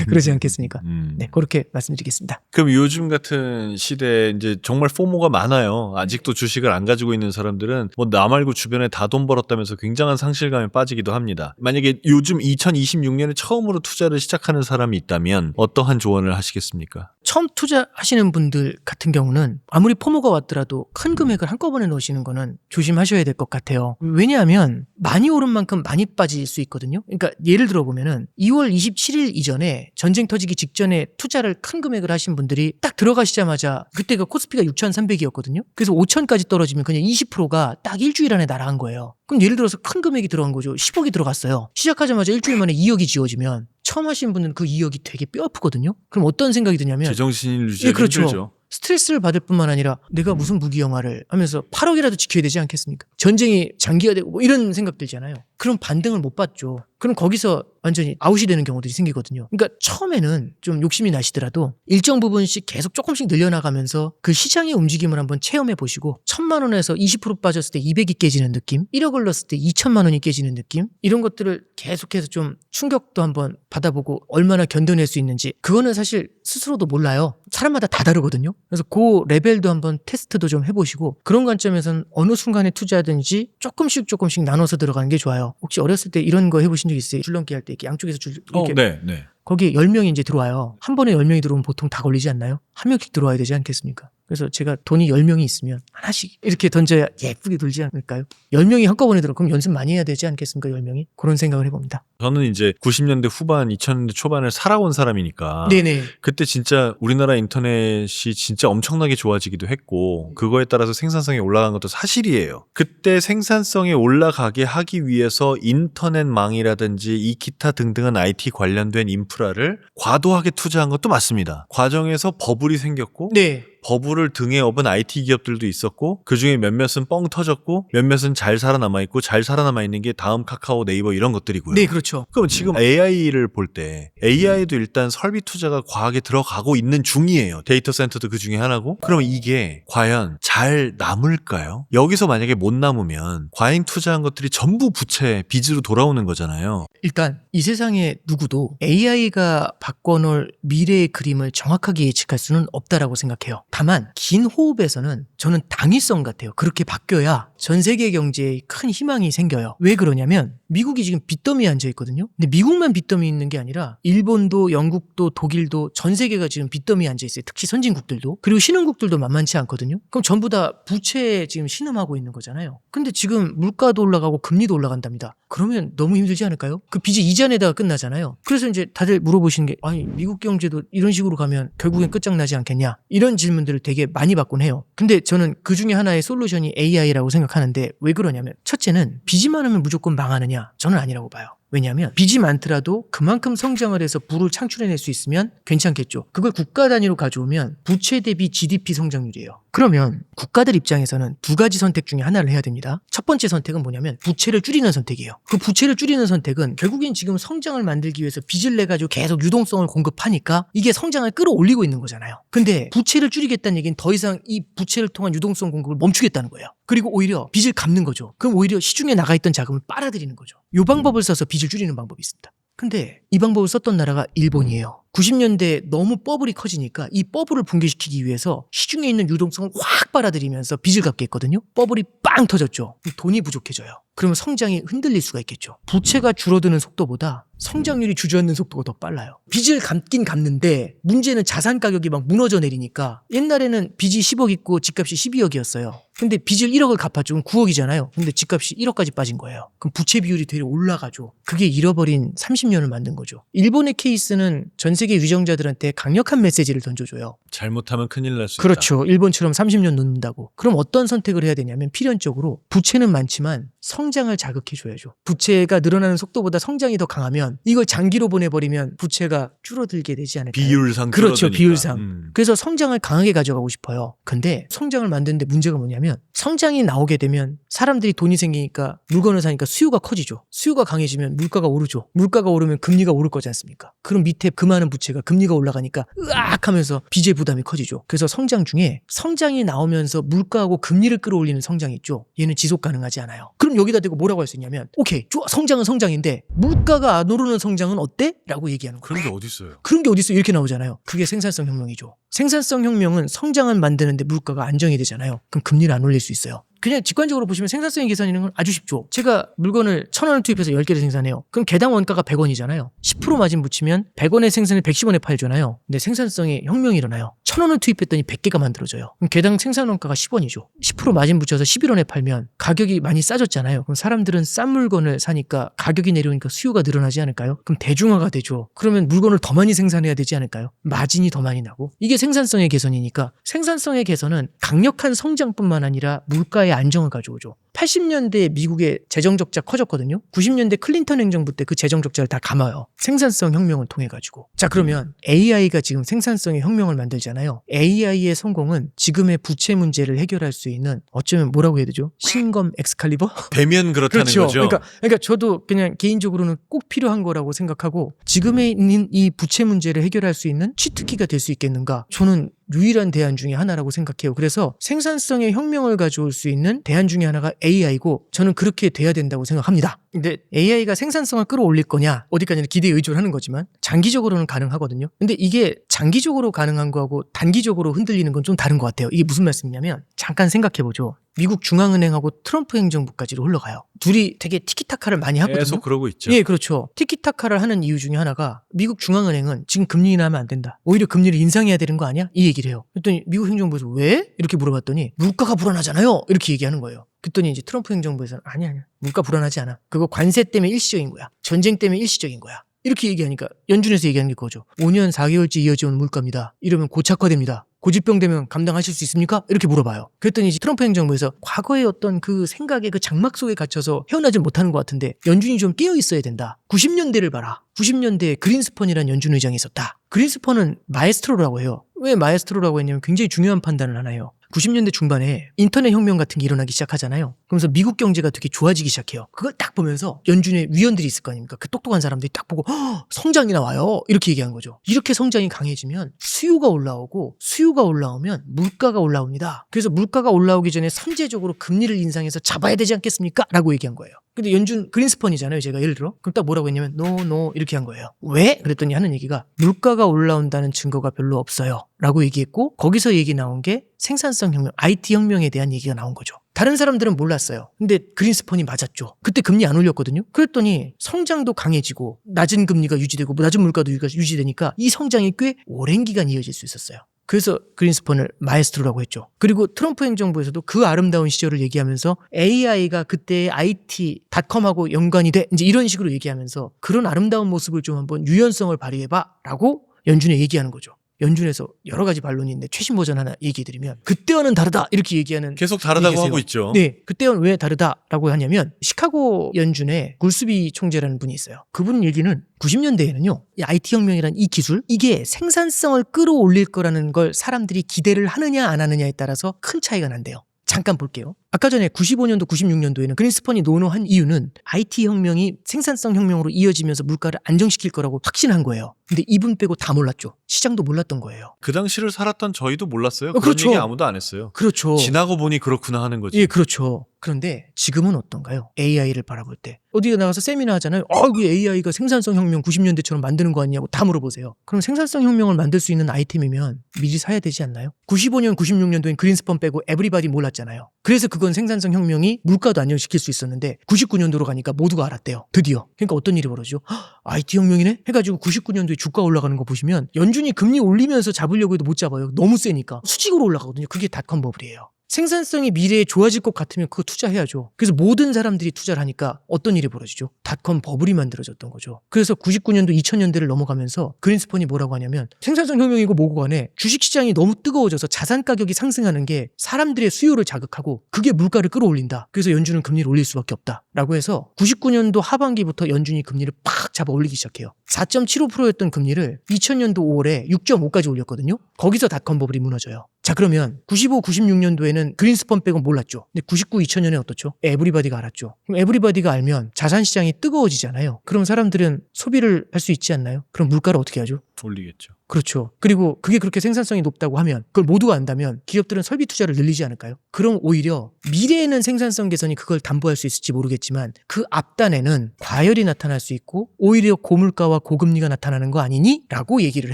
그러지 않겠습니까? 네, 그렇게 말씀드리겠습니다. 그럼 요즘 같은 시대에 이제 정말 포모가 많아요. 아직도 주식을 안 가지고 있는 사람들은 뭐 나 말고 주변에 다 돈 벌었다면서 굉장한 상실감에 빠지기도 합니다. 만약에 요즘 2026년에 처음으로 투자를 시작하는 사람이 있다면 어떠한 조언을 하시겠습니까? 처음 투자하시는 분들 같은 경우는 아무리 포모가 왔더라도 큰 금액을 한꺼번에 넣으시는 거는 조심하셔야 될 것 같아요. 왜냐하면 많이 오른 만큼 많이 빠질 수 있거든요. 그러니까 예를 들어 보면은 2월 27일 이전에 전쟁 터지기 직전에 투자를 큰 금액을 하신 분들이 딱 들어가시자마자 그때가 코스피가 6,300이었거든요. 그래서 5,000까지 떨어지면 그냥 20%가 딱 일주일 안에 날아간 거예요. 그럼 예를 들어서 큰 금액이 들어간 거죠. 10억이 들어갔어요. 시작하자마자 일주일 만에 2억이 지워지면 처음 하신 분은 그 2억이 되게 뼈 아프거든요. 그럼 어떤 생각이 드냐면 제정신을 유지하기 그렇죠. 힘들죠. 스트레스를 받을 뿐만 아니라 내가 무슨 무기 영화를 하면서 8억이라도 지켜야 되지 않겠습니까? 전쟁이 장기화되고 뭐 이런 생각 들잖아요. 그럼 반등을 못 받죠. 그럼 거기서 완전히 아웃이 되는 경우들이 생기거든요. 그러니까 처음에는 좀 욕심이 나시더라도 일정 부분씩 계속 조금씩 늘려나가면서 그 시장의 움직임을 한번 체험해 보시고 1,000만 원에서 20% 빠졌을 때 200이 깨지는 느낌, 1억을 넣었을 때 2천만 원이 깨지는 느낌, 이런 것들을 계속해서 좀 충격도 한번 받아보고 얼마나 견뎌낼 수 있는지, 그거는 사실 스스로도 몰라요. 사람마다 다 다르거든요. 그래서 그 레벨도 한번 테스트도 좀 해보시고, 그런 관점에서는 어느 순간에 투자하든지 조금씩 나눠서 들어가는 게 좋아요. 혹시 어렸을 때 이런 거 해보신 적 있어요? 줄넘기 할 때 이렇게 양쪽에서 줄 이렇게 네. 거기에 10명이 이제 들어와요. 한 번에 10명이 들어오면 보통 다 걸리지 않나요? 한 명씩 들어와야 되지 않겠습니까? 그래서 제가 돈이 10명이 있으면 하나씩 이렇게 던져야 예쁘게 돌지 않을까요? 10명이 한꺼번에 들어. 그럼 연습 많이 해야 되지 않겠습니까? 10명이? 그런 생각을 해봅니다. 저는 이제 90년대 후반, 2000년대 초반을 살아온 사람이니까 네네. 그때 진짜 우리나라 인터넷이 진짜 엄청나게 좋아지기도 했고 그거에 따라서 생산성이 올라간 것도 사실이에요. 그때 생산성이 올라가게 하기 위해서 인터넷망이라든지 이 기타 등등한 IT 관련된 인프라를 과도하게 투자한 것도 맞습니다. 과정에서 버블이 생겼고 네. 버블을 등에 업은 IT 기업들도 있었고 그중에 몇몇은 뻥 터졌고 몇몇은 잘 살아남아있고 잘 살아남아있는 게 다음 카카오, 네이버 이런 것들이고요. 네, 그렇죠. 그럼 지금 AI를 볼 때 AI도 일단 설비 투자가 과하게 들어가고 있는 중이에요. 데이터 센터도 그 중에 하나고. 그럼 이게 과연 잘 남을까요? 여기서 만약에 못 남으면 과잉 투자한 것들이 전부 부채, 빚으로 돌아오는 거잖아요. 일단 이 세상에 누구도 AI가 바꿔놓을 미래의 그림을 정확하게 예측할 수는 없다라고 생각해요. 다만 긴 호흡에서는 저는 당위성 같아요. 그렇게 바뀌어야 전 세계 경제에 큰 희망이 생겨요. 왜 그러냐면 미국이 지금 빚더미에 앉아있거든요. 근데 미국만 빚더미 있는 게 아니라 일본도 영국도 독일도 전 세계가 지금 빚더미에 앉아있어요. 특히 선진국들도. 그리고 신흥국들도 만만치 않거든요. 그럼 전부 다 부채에 지금 신음하고 있는 거잖아요. 근데 지금 물가도 올라가고 금리도 올라간답니다. 그러면 너무 힘들지 않을까요? 그 빚이 이자내다가 끝나잖아요. 그래서 이제 다들 물어보시는 게 아니 미국 경제도 이런 식으로 가면 결국엔 끝장나지 않겠냐, 이런 질문들을 되게 많이 받곤 해요. 근데 저는 그 중에 하나의 솔루션이 AI라고 생각합니다. 생각하는데 왜 그러냐면 첫째는 빚이 많으면 무조건 망하느냐? 저는 아니라고 봐요. 왜냐하면 빚이 많더라도 그만큼 성장을 해서 부를 창출해낼 수 있으면 괜찮겠죠. 그걸 국가 단위로 가져오면 부채 대비 GDP 성장률이에요. 그러면 국가들 입장에서는 두 가지 선택 중에 하나를 해야 됩니다. 첫 번째 선택은 뭐냐면 부채를 줄이는 선택이에요. 그 부채를 줄이는 선택은 결국엔 지금 성장을 만들기 위해서 빚을 내가지고 계속 유동성을 공급하니까 이게 성장을 끌어올리고 있는 거잖아요. 근데 부채를 줄이겠다는 얘기는 더 이상 이 부채를 통한 유동성 공급을 멈추겠다는 거예요. 그리고 오히려 빚을 갚는 거죠. 그럼 오히려 시중에 나가 있던 자금을 빨아들이는 거죠. 이 방법을 써서 빚을 줄이는 방법이 있습니다. 근데 이 방법을 썼던 나라가 일본이에요. 90년대에 너무 버블이 커지니까 이 버블을 붕괴시키기 위해서 시중에 있는 유동성을 확 빨아들이면서 빚을 갚게 했거든요. 버블이 빵 터졌죠. 돈이 부족해져요. 그러면 성장이 흔들릴 수가 있겠죠. 부채가 줄어드는 속도보다 성장률이 주저앉는 속도가 더 빨라요. 빚을 갚긴 갚는데 문제는 자산 가격이 막 무너져 내리니까 옛날에는 빚이 10억 있고 집값이 12억이었어요. 근데 빚을 1억을 갚았죠. 그럼 9억이잖아요. 근데 집값이 1억까지 빠진 거예요. 그럼 부채 비율이 되려 올라가죠. 그게 잃어버린 30년을 만든 거죠. 일본의 케이스는 전 세계 위정자들한테 강력한 메시지를 던져줘요. 잘못하면 큰일 날 수 있다. 그렇죠. 일본처럼 30년 눕는다고. 그럼 어떤 선택을 해야 되냐면 필연적으로 부채는 많지만 성장을 자극해줘야죠. 부채가 늘어나는 속도보다 성장이 더 강하면 이걸 장기로 보내버리면 부채가 줄어들게 되지 않을까요? 비율상 그렇죠. 줄어드니까. 비율상. 그래서 성장을 강하게 가져가고 싶어요. 근데 성장을 만드는데 문제가 뭐냐면 성장이 나오게 되면 사람들이 돈이 생기니까 물건을 사니까 수요가 커지죠. 수요가 강해지면 물가가 오르죠. 물가가 오르면 금리가 오를 거지 않습니까? 그럼 밑에 그 많은 부채가 금리가 올라가니까 으악 하면서 빚의 부담이 커지죠. 그래서 성장 중에 성장이 나오면서 물가하고 금리를 끌어올리는 성장이 있죠. 얘는 지속 가능하지 않아요. 그럼 여기다 대고 뭐라고 할 수 있냐면 오케이 좋아 성장은 성장인데 물가가 안 오르는 성장은 어때? 라고 얘기하는 거예요. 그런 게 어디 있어요? 그런 게 어디 있어요? 이렇게 나오잖아요. 그게 생산성 혁명이죠. 생산성 혁명은 성장을 만드는데 물가가 안정이 되잖아요. 그럼 금리를 안 올릴 수 있어요. 그냥 직관적으로 보시면 생산성의 계산이라는 건 아주 쉽죠. 제가 물건을 1,000원을 투입해서 10개를 생산해요. 그럼 개당 원가가 100원이잖아요. 10% 마진 붙이면 100원에 생산해 110원에 팔잖아요. 근데 생산성의 혁명이 일어나요. 1,000원을 투입했더니 100개가 만들어져요. 그럼 개당 생산 원가가 10원이죠. 10% 마진 붙여서 11원에 팔면 가격이 많이 싸졌잖아요. 그럼 사람들은 싼 물건을 사니까 가격이 내려오니까 수요가 늘어나지 않을까요? 그럼 대중화가 되죠. 그러면 물건을 더 많이 생산해야 되지 않을까요? 마진이 더 많이 나고. 이게 생산성의 개선이니까 생산성의 개선은 강력한 성장뿐만 아니라 물가의 안정을 가져오죠. 80년대에 미국의 재정 적자 커졌거든요. 90년대 클린턴 행정부 때 그 재정 적자를 다 감아요. 생산성 혁명을 통해 가지고. 자, 그러면 AI가 지금 생산성의 혁명을 만들잖아요. AI의 성공은 지금의 부채 문제를 해결할 수 있는 어쩌면 뭐라고 해야 되죠? 신검 엑스칼리버? 되면 그렇다는 그렇죠. 거죠. 그러니까 저도 그냥 개인적으로는 꼭 필요한 거라고 생각하고 지금에 있는 이 부채 문제를 해결할 수 있는 치트키가 될 수 있겠는가? 저는 유일한 대안 중에 하나라고 생각해요. 그래서 생산성의 혁명을 가져올 수 있는 대안 중에 하나가 AI고 저는 그렇게 돼야 된다고 생각합니다. 근데 AI가 생산성을 끌어올릴 거냐 어디까지는 기대에 의존하는 거지만 장기적으로는 가능하거든요. 근데 이게 장기적으로 가능한 거하고 단기적으로 흔들리는 건 좀 다른 것 같아요. 이게 무슨 말씀이냐면 잠깐 생각해보죠. 미국 중앙은행하고 트럼프 행정부까지로 흘러가요. 둘이 되게 티키타카를 많이 하거든요. 계속 그러고 있죠. 예, 그렇죠. 티키타카를 하는 이유 중에 하나가 미국 중앙은행은 지금 금리 인하하면 안 된다. 오히려 금리를 인상해야 되는 거 아니야? 이 얘기를 해요. 그랬더니 미국 행정부에서 왜? 이렇게 물어봤더니 물가가 불안하잖아요. 이렇게 얘기하는 거예요. 그랬더니 이제 트럼프 행정부에서는 아니야. 물가 불안하지 않아. 그거 관세 때문에 일시적인 거야. 전쟁 때문에 일시적인 거야. 이렇게 얘기하니까 연준에서 얘기하는 게 그거죠. 5년 4개월째 이어져온 물가입니다. 이러면 고착화됩니다. 고질병 되면 감당하실 수 있습니까? 이렇게 물어봐요. 그랬더니 이제 트럼프 행정부에서 과거의 어떤 그 생각의 그 장막 속에 갇혀서 헤어나지 못하는 것 같은데 연준이 좀 깨어 있어야 된다. 90년대를 봐라. 90년대에 그린스펀이라는 연준 의장이 있었다. 그린스펀은 마에스트로라고 해요. 왜 마에스트로라고 했냐면 굉장히 중요한 판단을 하나 해요. 90년대 중반에 인터넷 혁명 같은 게 일어나기 시작하잖아요. 그러면서 미국 경제가 되게 좋아지기 시작해요. 그걸 딱 보면서 연준의 위원들이 있을 거 아닙니까? 그 똑똑한 사람들이 딱 보고 성장이 나와요. 이렇게 얘기한 거죠. 이렇게 성장이 강해지면 수요가 올라오고 수요가 올라오면 물가가 올라옵니다. 그래서 물가가 올라오기 전에 선제적으로 금리를 인상해서 잡아야 되지 않겠습니까? 라고 얘기한 거예요. 근데 연준 그린스펀이잖아요. 제가 예를 들어. 그럼 딱 뭐라고 했냐면 노 이렇게 한 거예요. 왜? 그랬더니 하는 얘기가 물가가 올라온다는 증거가 별로 없어요. 라고 얘기했고 거기서 얘기 나온 게 생산성 혁명, IT 혁명에 대한 얘기가 나온 거죠. 다른 사람들은 몰랐어요. 근데 그린스펀이 맞았죠. 그때 금리 안 올렸거든요. 그랬더니 성장도 강해지고 낮은 금리가 유지되고 낮은 물가도 유지되니까 이 성장이 꽤 오랜 기간 이어질 수 있었어요. 그래서 그린스펀을 마에스트로라고 했죠. 그리고 트럼프 행정부에서도 그 아름다운 시절을 얘기하면서 AI가 그때의 IT, 닷컴하고 연관이 돼. 이제 이런 식으로 얘기하면서 그런 아름다운 모습을 좀 한번 유연성을 발휘해봐. 라고 연준에 얘기하는 거죠. 연준에서 여러 가지 반론이 있는데 최신 버전 하나 얘기해드리면 그때와는 다르다 이렇게 얘기하는 계속 다르다고 얘기하세요. 하고 있죠. 네, 그때와는 왜 다르다라고 하냐면 시카고 연준에 굴스비 총재라는 분이 있어요. 그분 얘기는 90년대에는요. 이 IT 혁명이란 이 기술 이게 생산성을 끌어올릴 거라는 걸 사람들이 기대를 하느냐 안 하느냐에 따라서 큰 차이가 난대요. 잠깐 볼게요. 아까 전에 95년도, 96년도에는 그린스펀이 논어한 이유는 IT 혁명이 생산성 혁명으로 이어지면서 물가를 안정시킬 거라고 확신한 거예요. 근데 이분 빼고 다 몰랐죠. 시장도 몰랐던 거예요. 그 당시를 살았던 저희도 몰랐어요. 그런 그렇죠. 얘기 아무도 안 했어요. 그렇죠. 지나고 보니 그렇구나 하는 거지. 예, 그렇죠. 그런데 지금은 어떤가요? AI를 바라볼 때. 어디에 나가서 세미나 하잖아요. 그 AI가 생산성 혁명 90년대처럼 만드는 거 아니냐고 다 물어보세요. 그럼 생산성 혁명을 만들 수 있는 아이템이면 미리 사야 되지 않나요? 95년, 96년도엔 그린스펀 빼고 에브리바디 몰랐잖아요. 그래서 그건 생산성 혁명이 물가도 안정시킬 수 있었는데 99년도로 가니까 모두가 알았대요. 드디어. 그러니까 어떤 일이 벌어지죠? IT 혁명이네? 해가지고 99년도에 주가 올라가는 거 보시면 연준이 금리 올리면서 잡으려고 해도 못 잡아요. 너무 세니까. 수직으로 올라가거든요. 그게 닷컴 버블이에요. 생산성이 미래에 좋아질 것 같으면 그거 투자해야죠. 그래서 모든 사람들이 투자를 하니까 어떤 일이 벌어지죠? 닷컴 버블이 만들어졌던 거죠. 그래서 99년도 2000년대를 넘어가면서 그린스펀이 뭐라고 하냐면 생산성 혁명이고 뭐고 간에 주식시장이 너무 뜨거워져서 자산 가격이 상승하는 게 사람들의 수요를 자극하고 그게 물가를 끌어올린다. 그래서 연준은 금리를 올릴 수밖에 없다. 라고 해서 99년도 하반기부터 연준이 금리를 팍 잡아 올리기 시작해요. 4.75%였던 금리를 2000년도 5월에 6.5까지 올렸거든요. 거기서 닷컴 버블이 무너져요. 자, 그러면 95, 96년도에는 그린스펀 빼고 몰랐죠. 근데 99, 2000년에 어떻죠? 에브리바디가 알았죠. 그럼 에브리바디가 알면 자산시장이 뜨거워지잖아요. 그럼 사람들은 소비를 할 수 있지 않나요? 그럼 물가를 어떻게 하죠? 올리겠죠. 그렇죠. 그리고 그게 그렇게 생산성이 높다고 하면 그걸 모두가 안다면 기업들은 설비 투자를 늘리지 않을까요? 그럼 오히려 미래에는 생산성 개선이 그걸 담보할 수 있을지 모르겠지만 그 앞단에는 과열이 나타날 수 있고 오히려 고물가와 고금리가 나타나는 거 아니니? 라고 얘기를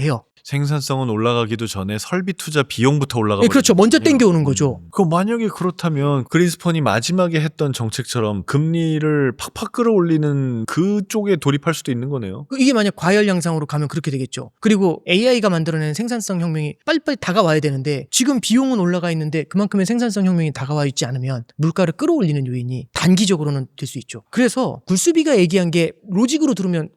해요. 생산성은 올라가기도 전에 설비 투자 비용부터 올라가 네, 그렇죠. 먼저 버리거든요. 땡겨오는 거죠. 만약에 그렇다면 그린스펀이 마지막에 했던 정책처럼 금리를 팍팍 끌어올리는 그쪽에 돌입할 수도 있는 거네요. 이게 만약 과열 양상으로 가면 그렇게 되겠죠. 그리고 AI가 만들어낸 생산성 혁명이 빨리빨리 다가와야 되는데 지금 비용은 올라가 있는데 그만큼의 생산성 혁명이 다가와 있지 않으면 물가를 끌어올리는 요인이 단기적으로는 될 수 있죠. 그래서 굴스비가 얘기한 게 로직으로 들으면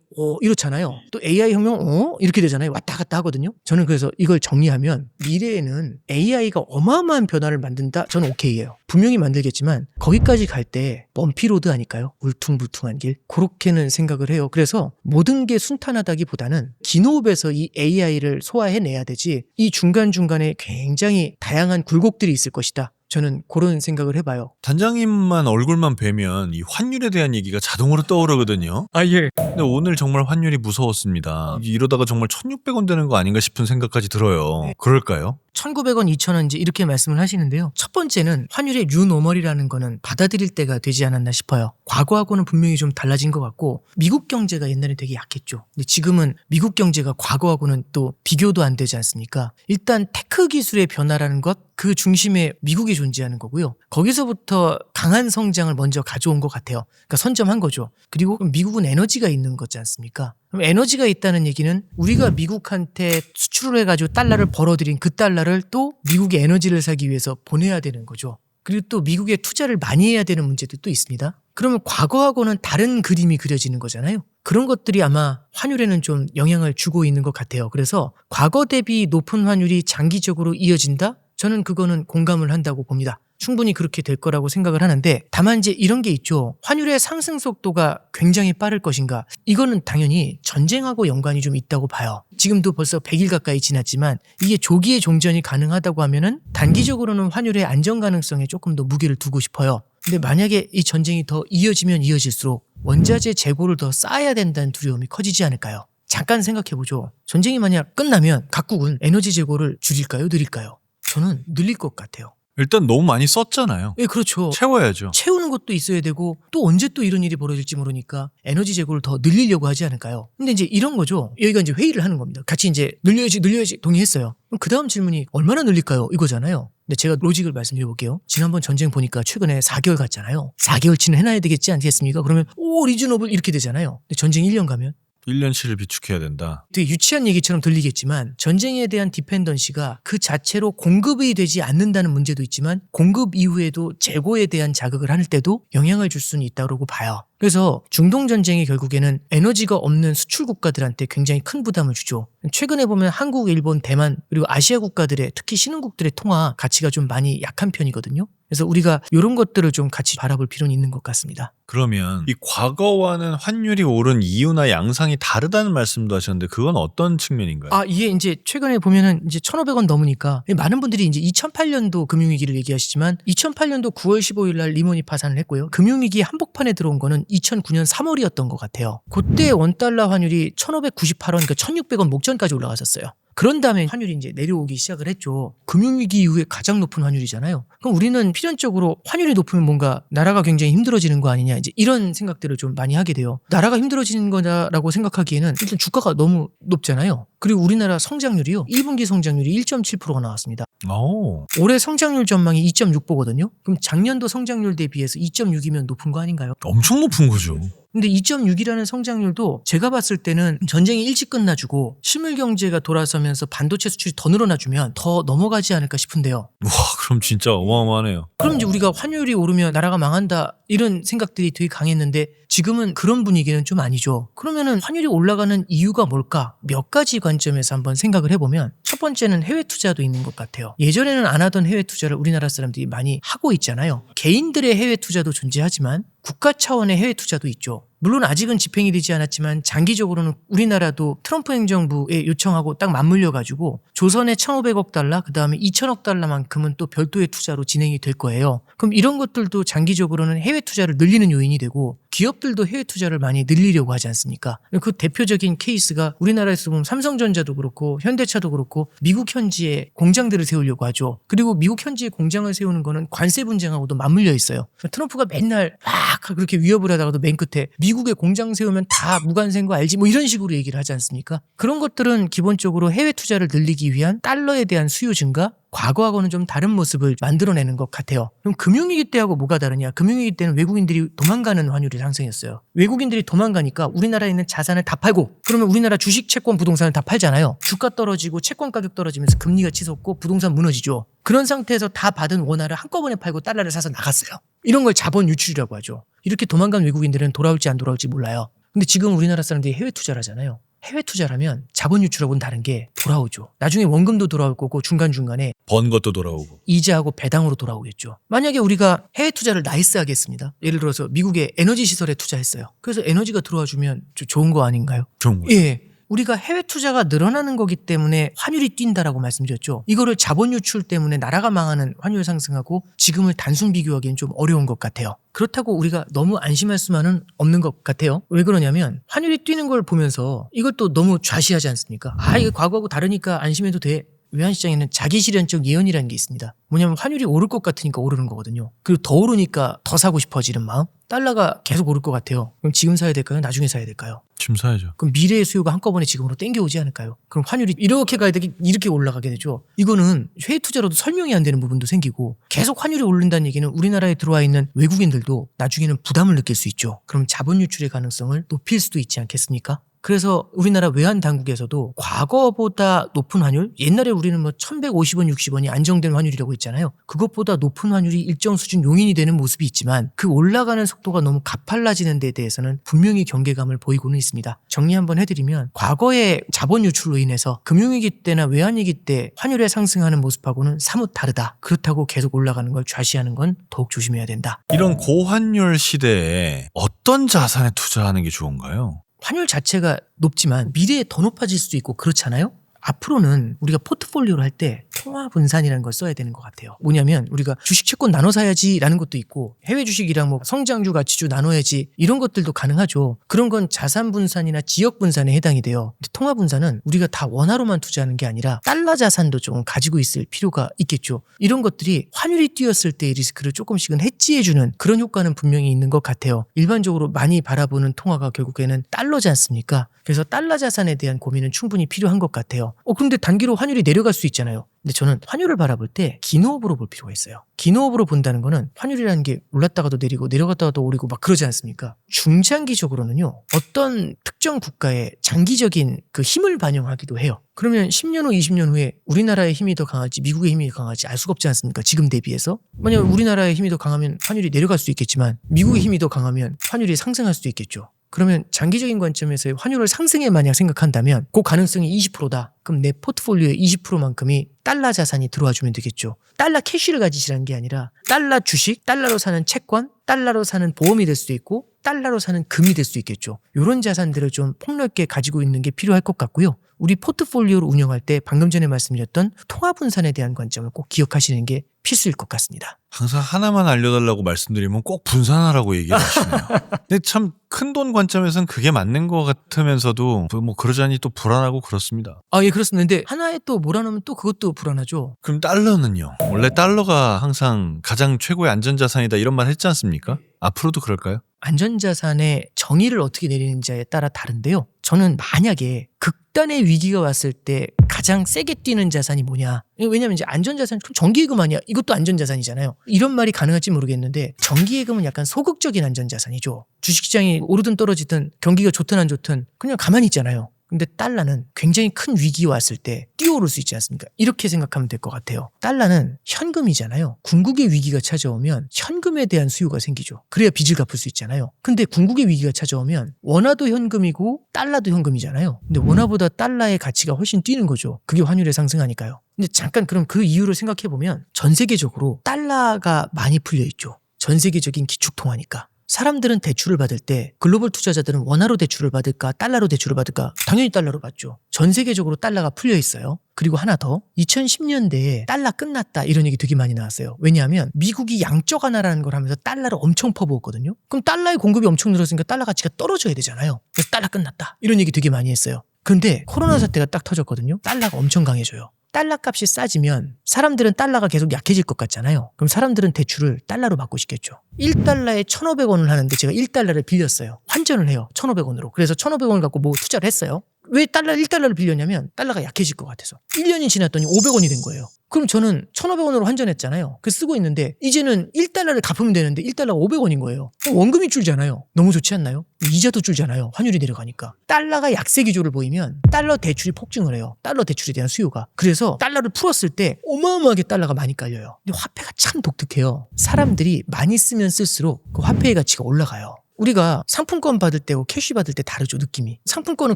이렇잖아요. 또 AI 혁명 이렇게 되잖아요. 왔다 갔다 하거든요. 저는 그래서 이걸 정리하면 미래에는 AI가 어마어마한 변화를 만든다. 저는 오케이예요. 분명히 만들겠지만 거기까지 갈 때 범피로드 아닐까요? 울퉁불퉁한 길. 그렇게는 생각을 해요. 그래서 모든 게 순탄하다기보다는 기노업에서 이 AI를 소화해내야 되지 이 중간중간에 굉장히 다양한 굴곡들이 있을 것이다. 저는 그런 생각을 해봐요. 단장님만 얼굴만 뵈면 이 환율에 대한 얘기가 자동으로 떠오르거든요. 예. 근데 오늘 정말 환율이 무서웠습니다. 이러다가 정말 1,600원 되는 거 아닌가 싶은 생각까지 들어요. 그럴까요? 1,900원, 2,000원 이제 이렇게 말씀을 하시는데요. 첫 번째는 환율의 뉴노멀이라는 거는 받아들일 때가 되지 않았나 싶어요. 과거하고는 분명히 좀 달라진 것 같고 미국 경제가 옛날에 되게 약했죠. 근데 지금은 미국 경제가 과거하고는 또 비교도 안 되지 않습니까? 일단 테크 기술의 변화라는 것, 그 중심에 미국이 존재하는 거고요. 거기서부터 강한 성장을 먼저 가져온 것 같아요. 그러니까 선점한 거죠. 그리고 미국은 에너지가 있는 거지 않습니까? 그럼 에너지가 있다는 얘기는 우리가 미국한테 수출을 해가지고 달러를 벌어들인 그 달러를 또 미국의 에너지를 사기 위해서 보내야 되는 거죠. 그리고 또 미국에 투자를 많이 해야 되는 문제도 또 있습니다. 그러면 과거하고는 다른 그림이 그려지는 거잖아요. 그런 것들이 아마 환율에는 좀 영향을 주고 있는 것 같아요. 그래서 과거 대비 높은 환율이 장기적으로 이어진다? 저는 그거는 공감을 한다고 봅니다. 충분히 그렇게 될 거라고 생각을 하는데 다만 이제 이런 게 있죠. 환율의 상승 속도가 굉장히 빠를 것인가. 이거는 당연히 전쟁하고 연관이 좀 있다고 봐요. 지금도 벌써 100일 가까이 지났지만 이게 조기에 종전이 가능하다고 하면은 단기적으로는 환율의 안정 가능성에 조금 더 무게를 두고 싶어요. 근데 만약에 이 전쟁이 더 이어지면 이어질수록 원자재 재고를 더 쌓아야 된다는 두려움이 커지지 않을까요? 잠깐 생각해보죠. 전쟁이 만약 끝나면 각국은 에너지 재고를 줄일까요? 늘릴까요? 저는 늘릴 것 같아요. 일단 너무 많이 썼잖아요. 예, 그렇죠. 채워야죠. 채우는 것도 있어야 되고 또 언제 또 이런 일이 벌어질지 모르니까 에너지 재고를 더 늘리려고 하지 않을까요? 근데 이제 이런 거죠. 여기가 이제 회의를 하는 겁니다. 같이 이제 늘려야지 동의했어요. 그럼 그 다음 질문이 얼마나 늘릴까요? 이거잖아요. 근데 제가 로직을 말씀드려볼게요. 지난번 전쟁 보니까 최근에 4개월 갔잖아요. 4개월치는 해놔야 되겠지 않겠습니까? 그러면 리즈너블 이렇게 되잖아요. 근데 전쟁 1년 가면 1년치를 비축해야 된다. 되게 유치한 얘기처럼 들리겠지만 전쟁에 대한 디펜던시가 그 자체로 공급이 되지 않는다는 문제도 있지만 공급 이후에도 재고에 대한 자극을 할 때도 영향을 줄 수는 있다고 봐요. 그래서 중동 전쟁이 결국에는 에너지가 없는 수출 국가들한테 굉장히 큰 부담을 주죠. 최근에 보면 한국, 일본, 대만 그리고 아시아 국가들의 특히 신흥국들의 통화 가치가 좀 많이 약한 편이거든요. 그래서 우리가 이런 것들을 좀 같이 바라볼 필요는 있는 것 같습니다. 그러면 이 과거와는 환율이 오른 이유나 양상이 다르다는 말씀도 하셨는데 그건 어떤 측면인가요? 이게 이제 최근에 보면은 이제 1,500원 넘으니까 많은 분들이 이제 2008년도 금융위기를 얘기하시지만 2008년도 9월 15일 날 리먼이 파산을 했고요. 금융위기 한복판에 들어온 거는 2009년 3월이었던 것 같아요. 그때 원달러 환율이 1,598원, 그러니까 1,600원 목전까지 올라갔었어요. 그런 다음에 환율이 이제 내려오기 시작을 했죠. 금융위기 이후에 가장 높은 환율이잖아요. 그럼 우리는 필연적으로 환율이 높으면 뭔가 나라가 굉장히 힘들어지는 거 아니냐, 이제 이런 생각들을 좀 많이 하게 돼요. 나라가 힘들어지는 거다라고 생각하기에는 일단 주가가 너무 높잖아요. 그리고 우리나라 성장률이요. 2분기 성장률이 1.7%가 나왔습니다. 오. 올해 성장률 전망이 2.6%거든요. 그럼 작년도 성장률 대비해서 2.6이면 높은 거 아닌가요? 엄청 높은 거죠. 근데 2.6이라는 성장률도 제가 봤을 때는 전쟁이 일찍 끝나주고 실물 경제가 돌아서면서 반도체 수출이 더 늘어나주면 더 넘어가지 않을까 싶은데요. 와, 그럼 진짜 어마어마하네요. 그럼 이제 우리가 환율이 오르면 나라가 망한다 이런 생각들이 되게 강했는데 지금은 그런 분위기는 좀 아니죠. 그러면은 환율이 올라가는 이유가 뭘까? 몇 가지 관점에서 한번 생각을 해보면 첫 번째는 해외 투자도 있는 것 같아요. 예전에는 안 하던 해외 투자를 우리나라 사람들이 많이 하고 있잖아요. 개인들의 해외 투자도 존재하지만 국가 차원의 해외 투자도 있죠. 물론 아직은 집행이 되지 않았지만 장기적으로는 우리나라도 트럼프 행정부에 요청하고 딱 맞물려가지고 조선의 1,500억 달러 그다음에 2,000억 달러만큼은 또 별도의 투자로 진행이 될 거예요. 그럼 이런 것들도 장기적으로는 해외 투자를 늘리는 요인이 되고 기업들도 해외 투자를 많이 늘리려고 하지 않습니까? 그 대표적인 케이스가 우리나라에서 보면 삼성전자도 그렇고 현대차도 그렇고 미국 현지에 공장들을 세우려고 하죠. 그리고 미국 현지에 공장을 세우는 거는 관세 분쟁하고도 맞물려 있어요. 트럼프가 맨날 막 그렇게 위협을 하다가도 맨 끝에 미국에 공장 세우면 다 무관세인 거 알지? 뭐 이런 식으로 얘기를 하지 않습니까? 그런 것들은 기본적으로 해외 투자를 늘리기 위한 달러에 대한 수요 증가, 과거하고는 좀 다른 모습을 만들어내는 것 같아요. 그럼 금융위기 때하고 뭐가 다르냐? 금융위기 때는 외국인들이 도망가는 환율이 상승했어요. 외국인들이 도망가니까 우리나라에 있는 자산을 다 팔고 그러면 우리나라 주식, 채권, 부동산을 다 팔잖아요. 주가 떨어지고 채권 가격 떨어지면서 금리가 치솟고 부동산 무너지죠. 그런 상태에서 다 받은 원화를 한꺼번에 팔고 달러를 사서 나갔어요. 이런 걸 자본 유출이라고 하죠. 이렇게 도망간 외국인들은 돌아올지 안 돌아올지 몰라요. 근데 지금 우리나라 사람들이 해외 투자를 하잖아요. 해외 투자라면 자본 유출하고는 다른 게 돌아오죠. 나중에 원금도 돌아올 거고 중간중간에 번 것도 돌아오고. 이자하고 배당으로 돌아오겠죠. 만약에 우리가 해외 투자를 나이스하게 했습니다. 예를 들어서 미국의 에너지 시설에 투자했어요. 그래서 에너지가 들어와주면 좋은 거 아닌가요? 좋은 거죠. 예. 우리가 해외 투자가 늘어나는 거기 때문에 환율이 뛴다라고 말씀드렸죠. 이거를 자본 유출 때문에 나라가 망하는 환율 상승하고 지금을 단순 비교하기는 좀 어려운 것 같아요. 그렇다고 우리가 너무 안심할 수만은 없는 것 같아요. 왜 그러냐면 환율이 뛰는 걸 보면서 이것도 너무 좌시하지 않습니까? 이거 과거하고 다르니까 안심해도 돼. 외환시장에는 자기실현적 예언이라는 게 있습니다. 뭐냐면 환율이 오를 것 같으니까 오르는 거거든요. 그리고 더 오르니까 더 사고 싶어지는 마음. 달러가 계속 오를 것 같아요. 그럼 지금 사야 될까요? 나중에 사야 될까요? 지금 사야죠. 그럼 미래의 수요가 한꺼번에 지금으로 땡겨오지 않을까요? 그럼 환율이 이렇게 가야 되기 이렇게 올라가게 되죠. 이거는 해외 투자로도 설명이 안 되는 부분도 생기고 계속 환율이 오른다는 얘기는 우리나라에 들어와 있는 외국인들도 나중에는 부담을 느낄 수 있죠. 그럼 자본 유출의 가능성을 높일 수도 있지 않겠습니까? 그래서 우리나라 외환 당국에서도 과거보다 높은 환율, 옛날에 우리는 뭐 1,150원, 60원이 안정된 환율이라고 했잖아요. 그것보다 높은 환율이 일정 수준 용인이 되는 모습이 있지만 그 올라가는 속도가 너무 가팔라지는 데 대해서는 분명히 경계감을 보이고는 있습니다. 정리 한번 해드리면 과거의 자본 유출로 인해서 금융위기 때나 외환위기 때 환율에 상승하는 모습하고는 사뭇 다르다. 그렇다고 계속 올라가는 걸 좌시하는 건 더욱 조심해야 된다. 이런 고환율 시대에 어떤 자산에 투자하는 게 좋은가요? 환율 자체가 높지만 미래에 더 높아질 수도 있고 그렇잖아요. 앞으로는 우리가 포트폴리오를 할 때 통화 분산이라는 걸 써야 되는 것 같아요. 뭐냐면 우리가 주식 채권 나눠 사야지라는 것도 있고 해외 주식이랑 뭐 성장주 가치주 나눠야지 이런 것들도 가능하죠. 그런 건 자산 분산이나 지역 분산에 해당이 돼요. 근데 통화 분산은 우리가 다 원화로만 투자하는 게 아니라 달러 자산도 좀 가지고 있을 필요가 있겠죠. 이런 것들이 환율이 뛰었을 때의 리스크를 조금씩은 해지해주는 그런 효과는 분명히 있는 것 같아요. 일반적으로 많이 바라보는 통화가 결국에는 달러지 않습니까? 그래서 달러 자산에 대한 고민은 충분히 필요한 것 같아요. 있어요. 그런데 단기로 환율이 내려갈 수 있잖아요. 근데 저는 환율을 바라볼 때 기노업으로 볼 필요가 있어요. 기노업으로 본다는 거는 환율이라는 게 올랐다가도 내리고 내려갔다가도 오르고 막 그러지 않습니까? 중장기적으로는요. 어떤 특정 국가의 장기적인 그 힘을 반영하기도 해요. 그러면 10년 후, 20년 후에 우리나라의 힘이 더 강할지 미국의 힘이 더 강할지 알 수가 없지 않습니까? 지금 대비해서. 만약 우리나라의 힘이 더 강하면 환율이 내려갈 수 있겠지만 미국의 힘이 더 강하면 환율이 상승할 수도 있겠죠. 그러면 장기적인 관점에서 환율을 상승에 만약 생각한다면 그 가능성이 20%다. 그럼 내 포트폴리오의 20%만큼이 달러 자산이 들어와 주면 되겠죠. 달러 캐시를 가지시라는 게 아니라 달러 주식, 달러로 사는 채권, 달러로 사는 보험이 될 수도 있고 달러로 사는 금이 될 수 있겠죠. 이런 자산들을 좀 폭넓게 가지고 있는 게 필요할 것 같고요. 우리 포트폴리오를 운영할 때 방금 전에 말씀드렸던 통화분산에 대한 관점을 꼭 기억하시는 게 필수일 것 같습니다. 항상 하나만 알려달라고 말씀드리면 꼭 분산하라고 얘기를 하시네요. 근데 참 큰돈 관점에서는 그게 맞는 것 같으면서도 뭐 그러자니 또 불안하고 그렇습니다. 예, 그렇습니다. 근데 하나에 또 몰아넣으면 또 그것도 불안하죠. 그럼 달러는요? 원래 달러가 항상 가장 최고의 안전자산이다 이런 말 했지 않습니까? 앞으로도 그럴까요? 안전자산의 정의를 어떻게 내리는지에 따라 다른데요. 저는 만약에 극단의 위기가 왔을 때 가장 세게 뛰는 자산이 뭐냐. 왜냐하면 이제 안전자산, 정기예금 아니야. 이것도 안전자산이잖아요. 이런 말이 가능할지 모르겠는데 정기예금은 약간 소극적인 안전자산이죠. 주식시장이 오르든 떨어지든 경기가 좋든 안 좋든 그냥 가만히 있잖아요. 근데 달러는 굉장히 큰 위기가 왔을 때 뛰어오를 수 있지 않습니까? 이렇게 생각하면 될 것 같아요. 달러는 현금이잖아요. 궁극의 위기가 찾아오면 현금에 대한 수요가 생기죠. 그래야 빚을 갚을 수 있잖아요. 근데 궁극의 위기가 찾아오면 원화도 현금이고 달러도 현금이잖아요. 근데 원화보다 달러의 가치가 훨씬 뛰는 거죠. 그게 환율의 상승하니까요. 근데 잠깐 그럼 그 이유를 생각해보면 전 세계적으로 달러가 많이 풀려있죠. 전 세계적인 기축통화니까. 사람들은 대출을 받을 때 글로벌 투자자들은 원화로 대출을 받을까 달러로 대출을 받을까? 당연히 달러로 받죠. 전 세계적으로 달러가 풀려 있어요. 그리고 하나 더 2010년대에 달러 끝났다 이런 얘기 되게 많이 나왔어요. 왜냐하면 미국이 양적 완화라는 걸 하면서 달러를 엄청 퍼부었거든요. 그럼 달러의 공급이 엄청 늘었으니까 달러 가치가 떨어져야 되잖아요. 그래서 달러 끝났다 이런 얘기 되게 많이 했어요. 근데 코로나 사태가 딱 터졌거든요. 달러가 엄청 강해져요. 달러 값이 싸지면 사람들은 달러가 계속 약해질 것 같잖아요. 그럼 사람들은 대출을 달러로 받고 싶겠죠. 1달러에 1,500원을 하는데 제가 1달러를 빌렸어요. 환전을 해요. 1,500원으로. 그래서 1,500원을 갖고 뭐 투자를 했어요. 왜 1달러를 빌렸냐면 달러가 약해질 것 같아서. 1년이 지났더니 500원이 된 거예요. 그럼 저는 1,500원으로 환전했잖아요. 그 쓰고 있는데 이제는 1달러를 갚으면 되는데 1달러가 500원인 거예요. 원금이 줄잖아요. 너무 좋지 않나요? 이자도 줄잖아요. 환율이 내려가니까. 달러가 약세 기조를 보이면 달러 대출이 폭증을 해요. 달러 대출에 대한 수요가. 그래서 달러를 풀었을 때 어마어마하게 달러가 많이 깔려요. 근데 화폐가 참 독특해요. 사람들이 많이 쓰면 쓸수록 그 화폐의 가치가 올라가요. 우리가 상품권 받을 때고 캐시 받을 때 다르죠, 느낌이. 상품권은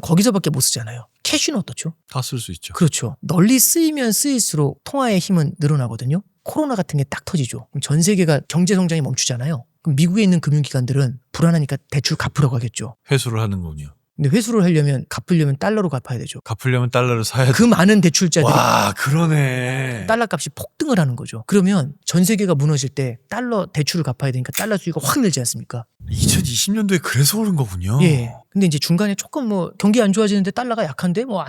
거기서밖에 못 쓰잖아요. 캐시는 어떻죠? 다 쓸 수 있죠. 그렇죠. 널리 쓰이면 쓰일수록 통화의 힘은 늘어나거든요. 코로나 같은 게 딱 터지죠. 그럼 전 세계가 경제 성장이 멈추잖아요. 그럼 미국에 있는 금융기관들은 불안하니까 대출 갚으라고 하겠죠. 회수를 하는군요. 근데 회수를 갚으려면 달러로 갚아야 되죠. 갚으려면 달러를 사야 그 많은 대출자들이 와, 그러네. 달러 값이 폭등을 하는 거죠. 그러면 전 세계가 무너질 때 달러 대출을 갚아야 되니까 달러 수요가 확 늘지 않습니까? 2020년도에 그래서 오른 거군요. 예. 근데 이제 중간에 조금 뭐 경기 안 좋아지는데 달러가 약한데 뭐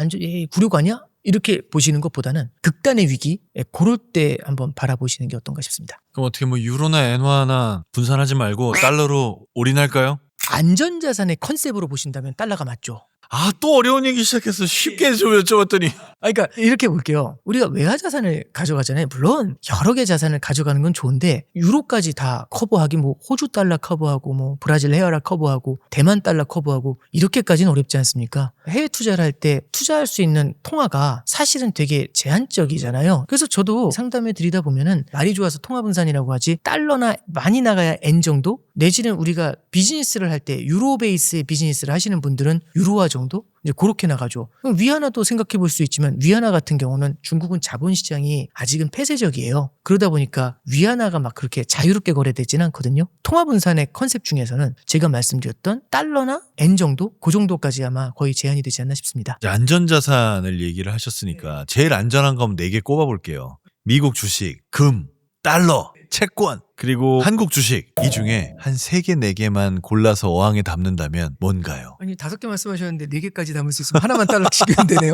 굴욕 아니야? 이렇게 보시는 것보다는 극단의 위기, 그럴 때 한번 바라보시는 게 어떤가 싶습니다. 그럼 어떻게 뭐 유로나 엔화나 분산하지 말고 달러로 올인할까요? 안전자산의 컨셉으로 보신다면 달러가 맞죠. 아, 또 어려운 얘기 시작했어. 쉽게 좀 여쭤봤더니. 그러니까 이렇게 볼게요. 우리가 외화자산을 가져가잖아요. 물론 여러 개 자산을 가져가는 건 좋은데 유로까지 다 커버하기 뭐 호주 달러 커버하고 뭐 브라질 헤아라 커버하고 대만 달러 커버하고 이렇게까지는 어렵지 않습니까? 해외 투자를 할 때 투자할 수 있는 통화가 사실은 되게 제한적이잖아요. 그래서 저도 상담해 드리다 보면은 말이 좋아서 통화분산이라고 하지 달러나 많이 나가야 N 정도? 내지는 우리가 비즈니스를 할 때 유로 베이스의 비즈니스를 하시는 분들은 유로화 정도? 이제 그렇게 나가죠. 그럼 위안화도 생각해 볼 수 있지만 위안화 같은 경우는 중국은 자본시장이 아직은 폐쇄적이에요. 그러다 보니까 위안화가 막 그렇게 자유롭게 거래되지는 않거든요. 통화분산의 컨셉 중에서는 제가 말씀드렸던 달러나 N 정도? 그 정도까지 아마 거의 제한이 되지 않나 싶습니다. 안전자산을 얘기를 하셨으니까 제일 안전한 거 4개 꼽아볼게요. 미국 주식, 금, 달러, 채권, 그리고 한국 주식. 이 중에 한 3개, 4개만 골라서 어항에 담는다면 뭔가요? 아니 5개 말씀하셨는데 4개까지 담을 수 있으면 하나만 달라치면 되네요.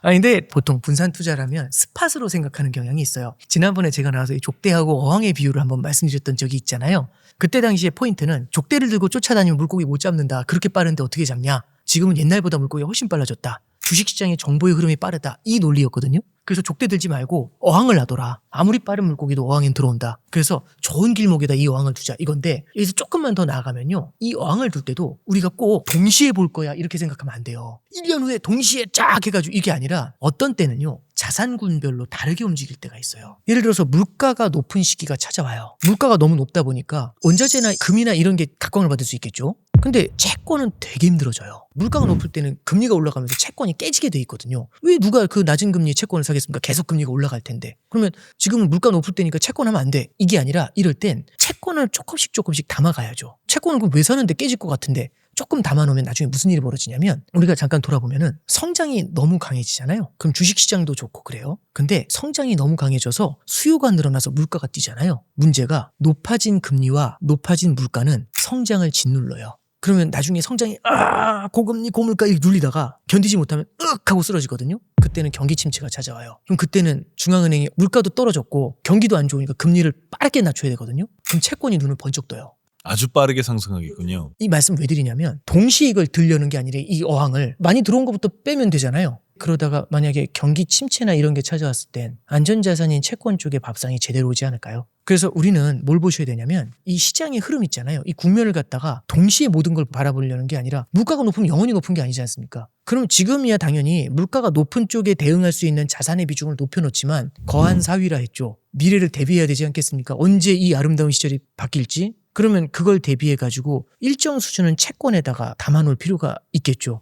아니 근데 보통 분산 투자라면 스팟으로 생각하는 경향이 있어요. 지난번에 제가 나와서 이 족대하고 어항의 비유를 한번 말씀드렸던 적이 있잖아요. 그때 당시에 포인트는 족대를 들고 쫓아다니면 물고기 못 잡는다. 그렇게 빠른데 어떻게 잡냐? 지금은 옛날보다 물고기가 훨씬 빨라졌다. 주식시장의 정보의 흐름이 빠르다. 이 논리였거든요. 그래서 족대 들지 말고 어항을 놔둬라. 아무리 빠른 물고기도 어항엔 들어온다. 그래서 좋은 길목에다 이 어항을 두자 이건데, 여기서 조금만 더 나아가면요, 이 어항을 둘 때도 우리가 꼭 동시에 볼 거야 이렇게 생각하면 안 돼요. 1년 후에 동시에 쫙 해가지고 이게 아니라 어떤 때는요 자산군별로 다르게 움직일 때가 있어요. 예를 들어서 물가가 높은 시기가 찾아와요. 물가가 너무 높다 보니까 원자재나 금이나 이런 게 각광을 받을 수 있겠죠. 근데 채권은 되게 힘들어져요. 물가가 높을 때는 금리가 올라가면서 채권이 깨지게 돼 있거든요. 왜 누가 그 낮은 금리에 채권을 사겠습니까? 계속 금리가 올라갈 텐데. 그러면 지금은 물가 높을 때니까 채권하면 안 돼. 이게 아니라 이럴 땐 채권을 조금씩 담아가야죠. 채권을 그럼 왜 사는데 깨질 것 같은데 조금 담아놓으면 나중에 무슨 일이 벌어지냐면, 우리가 잠깐 돌아보면은 성장이 너무 강해지잖아요. 그럼 주식시장도 좋고 그래요. 근데 성장이 너무 강해져서 수요가 늘어나서 물가가 뛰잖아요. 문제가 높아진 금리와 높아진 물가는 성장을 짓눌러요. 그러면 나중에 성장이 고금리 고물가 이렇게 눌리다가 견디지 못하면 하고 쓰러지거든요. 그때는 경기 침체가 찾아와요. 그럼 그때는 중앙은행이 물가도 떨어졌고 경기도 안 좋으니까 금리를 빠르게 낮춰야 되거든요. 그럼 채권이 눈을 번쩍 떠요. 아주 빠르게 상승하겠군요. 이 말씀 왜 드리냐면, 동시에 이걸 들려는 게 아니라 이 어항을 많이 들어온 것부터 빼면 되잖아요. 그러다가 만약에 경기 침체나 이런 게 찾아왔을 땐 안전자산인 채권 쪽에 밥상이 제대로 오지 않을까요? 그래서 우리는 뭘 보셔야 되냐면, 이 시장의 흐름 있잖아요. 이 국면을 갖다가 동시에 모든 걸 바라보려는 게 아니라, 물가가 높으면 영원히 높은 게 아니지 않습니까? 그럼 지금이야 당연히 물가가 높은 쪽에 대응할 수 있는 자산의 비중을 높여놓지만 거한 사위라 했죠. 미래를 대비해야 되지 않겠습니까? 언제 이 아름다운 시절이 바뀔지? 그러면 그걸 대비해가지고 일정 수준은 채권에다가 담아놓을 필요가 있겠죠.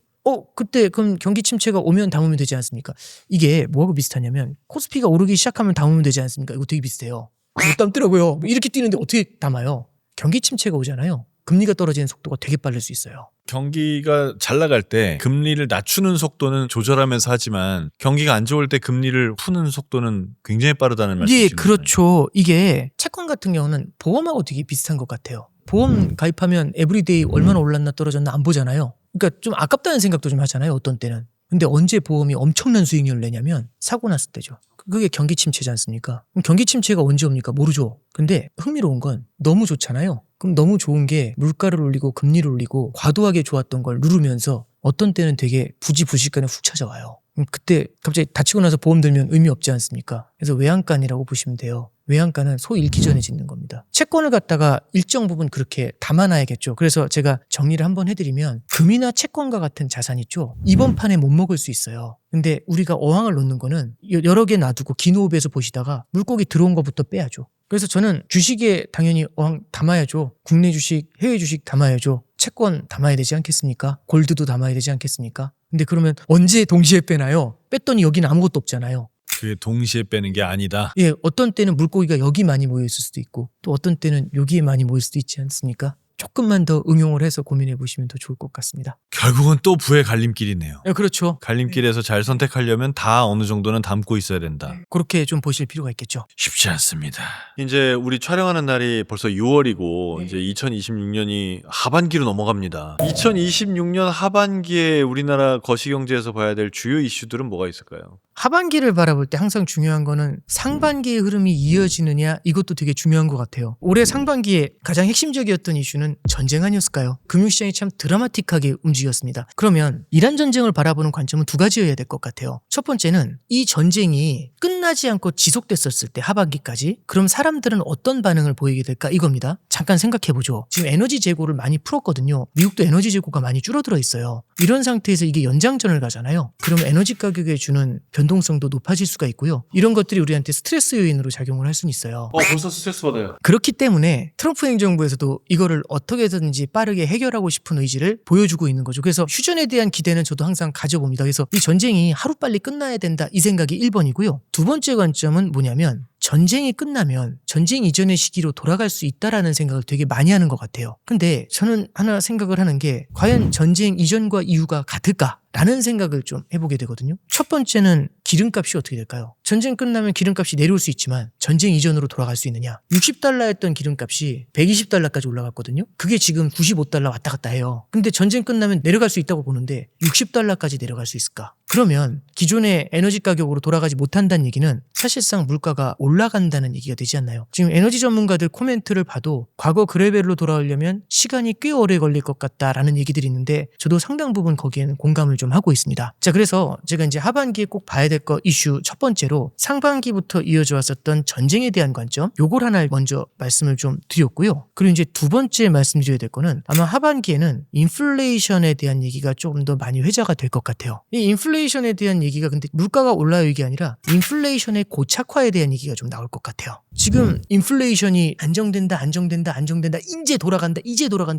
그때 그럼 경기 침체가 오면 담으면 되지 않습니까? 이게 뭐하고 비슷하냐면, 코스피가 오르기 시작하면 담으면 되지 않습니까? 이거 되게 비슷해요. 못 담더라고요. 이렇게 뛰는데 어떻게 담아요? 경기 침체가 오잖아요. 금리가 떨어지는 속도가 되게 빠를 수 있어요. 경기가 잘 나갈 때 금리를 낮추는 속도는 조절하면서 하지만 경기가 안 좋을 때 금리를 푸는 속도는 굉장히 빠르다는 말씀이시죠? 예, 그렇죠. 이게 채권 같은 경우는 보험하고 되게 비슷한 것 같아요. 보험 가입하면 에브리데이 얼마나 올랐나 떨어졌나 안 보잖아요. 그러니까 좀 아깝다는 생각도 좀 하잖아요, 어떤 때는. 근데 언제 보험이 엄청난 수익률을 내냐면 사고 났을 때죠. 그게 경기 침체지 않습니까? 그럼 경기 침체가 언제 옵니까? 모르죠. 근데 흥미로운 건 너무 좋잖아요. 그럼 너무 좋은 게 물가를 올리고 금리를 올리고 과도하게 좋았던 걸 누르면서 어떤 때는 되게 부지부식간에 훅 찾아와요. 그때 갑자기 다치고 나서 보험 들면 의미 없지 않습니까? 그래서 외양간이라고 보시면 돼요. 외양간은 소 잃기 전에 짓는 겁니다. 채권을 갖다가 일정 부분 그렇게 담아놔야겠죠. 그래서 제가 정리를 한번 해드리면, 금이나 채권과 같은 자산 있죠. 이번 판에 못 먹을 수 있어요. 근데 우리가 어항을 놓는 거는 여러 개 놔두고 긴 호흡에서 보시다가 물고기 들어온 것부터 빼야죠. 그래서 저는 주식에 당연히 어항 담아야죠. 국내 주식, 해외 주식 담아야죠. 채권 담아야 되지 않겠습니까? 골드도 담아야 되지 않겠습니까? 근데 그러면 언제 동시에 빼나요? 뺐더니 여기는 아무것도 없잖아요. 그게 동시에 빼는 게 아니다. 예, 어떤 때는 물고기가 여기 많이 모여 있을 수도 있고, 또 어떤 때는 여기에 많이 모일 수도 있지 않습니까? 조금만 더 응용을 해서 고민해 보시면 더 좋을 것 같습니다. 결국은 또 부의 갈림길이네요. 네, 그렇죠. 갈림길에서 잘 선택하려면 다 어느 정도는 담고 있어야 된다. 그렇게 좀 보실 필요가 있겠죠. 쉽지 않습니다. 이제 우리 촬영하는 날이 벌써 6월이고 이제 2026년이 하반기로 넘어갑니다. 2026년 하반기에 우리나라 거시경제에서 봐야 될 주요 이슈들은 뭐가 있을까요? 하반기를 바라볼 때 항상 중요한 거는 상반기의 흐름이 이어지느냐, 이것도 되게 중요한 것 같아요. 올해 상반기에 가장 핵심적이었던 이슈는 전쟁 아니었을까요? 금융시장이 참 드라마틱하게 움직였습니다. 그러면 이란 전쟁을 바라보는 관점은 두 가지여야 될 것 같아요. 첫 번째는 이 전쟁이 끝나지 않고 지속됐었을 때 하반기까지, 그럼 사람들은 어떤 반응을 보이게 될까, 이겁니다. 잠깐 생각해보죠. 지금 에너지 재고를 많이 풀었거든요. 미국도 에너지 재고가 많이 줄어들어 있어요. 이런 상태에서 이게 연장전을 가잖아요. 그럼 에너지 가격에 주는 변동성도 높아질 수가 있고요. 이런 것들이 우리한테 스트레스 요인으로 작용을 할 수는 있어요. 벌써 스트레스 받아요. 그렇기 때문에 트럼프 행정부에서도 이거를 어떻게든지 빠르게 해결하고 싶은 의지를 보여주고 있는 거죠. 그래서 휴전에 대한 기대는 저도 항상 가져봅니다. 그래서 이 전쟁이 하루빨리 끝나야 된다, 이 생각이 1번이고요. 두 번째 관점은 뭐냐면, 전쟁이 끝나면 전쟁 이전의 시기로 돌아갈 수 있다라는 생각을 되게 많이 하는 것 같아요. 근데 저는 하나 생각을 하는 게, 과연 전쟁 이전과 이후가 같을까? 라는 생각을 좀 해보게 되거든요. 첫 번째는 기름값이 어떻게 될까요? 전쟁 끝나면 기름값이 내려올 수 있지만 전쟁 이전으로 돌아갈 수 있느냐? 60달러였던 기름값이 120달러까지 올라갔거든요. 그게 지금 95달러 왔다 갔다 해요. 근데 전쟁 끝나면 내려갈 수 있다고 보는데 60달러까지 내려갈 수 있을까? 그러면 기존의 에너지 가격으로 돌아가지 못한다는 얘기는 사실상 물가가 올라간다는 얘기가 되지 않나요? 지금 에너지 전문가들 코멘트를 봐도 과거 그 레벨로 돌아오려면 시간이 꽤 오래 걸릴 것 같다라는 얘기들이 있는데, 저도 상당 부분 거기에는 공감을 좀 좀 하고 있습니다. 자, 그래서 제가 이제 하반기에 꼭 봐야 될 거 이슈 첫 번째로 상반기부터 이어져 왔었던 전쟁에 대한 관점, 요걸 하나 먼저 말씀을 좀 드렸고요. 그리고 이제 두 번째 말씀드려야 될 거는 아마 하반기에는 인플레이션에 대한 얘기가 조금 더 많이 회자가 될 것 같아요. 이 인플레이션에 대한 얘기가 근데 물가가 올라요 이게 아니라 인플레이션의 고착화에 대한 얘기가 좀 나올 것 같아요. 지금 인플레이션이 안정된다 이제 돌아간다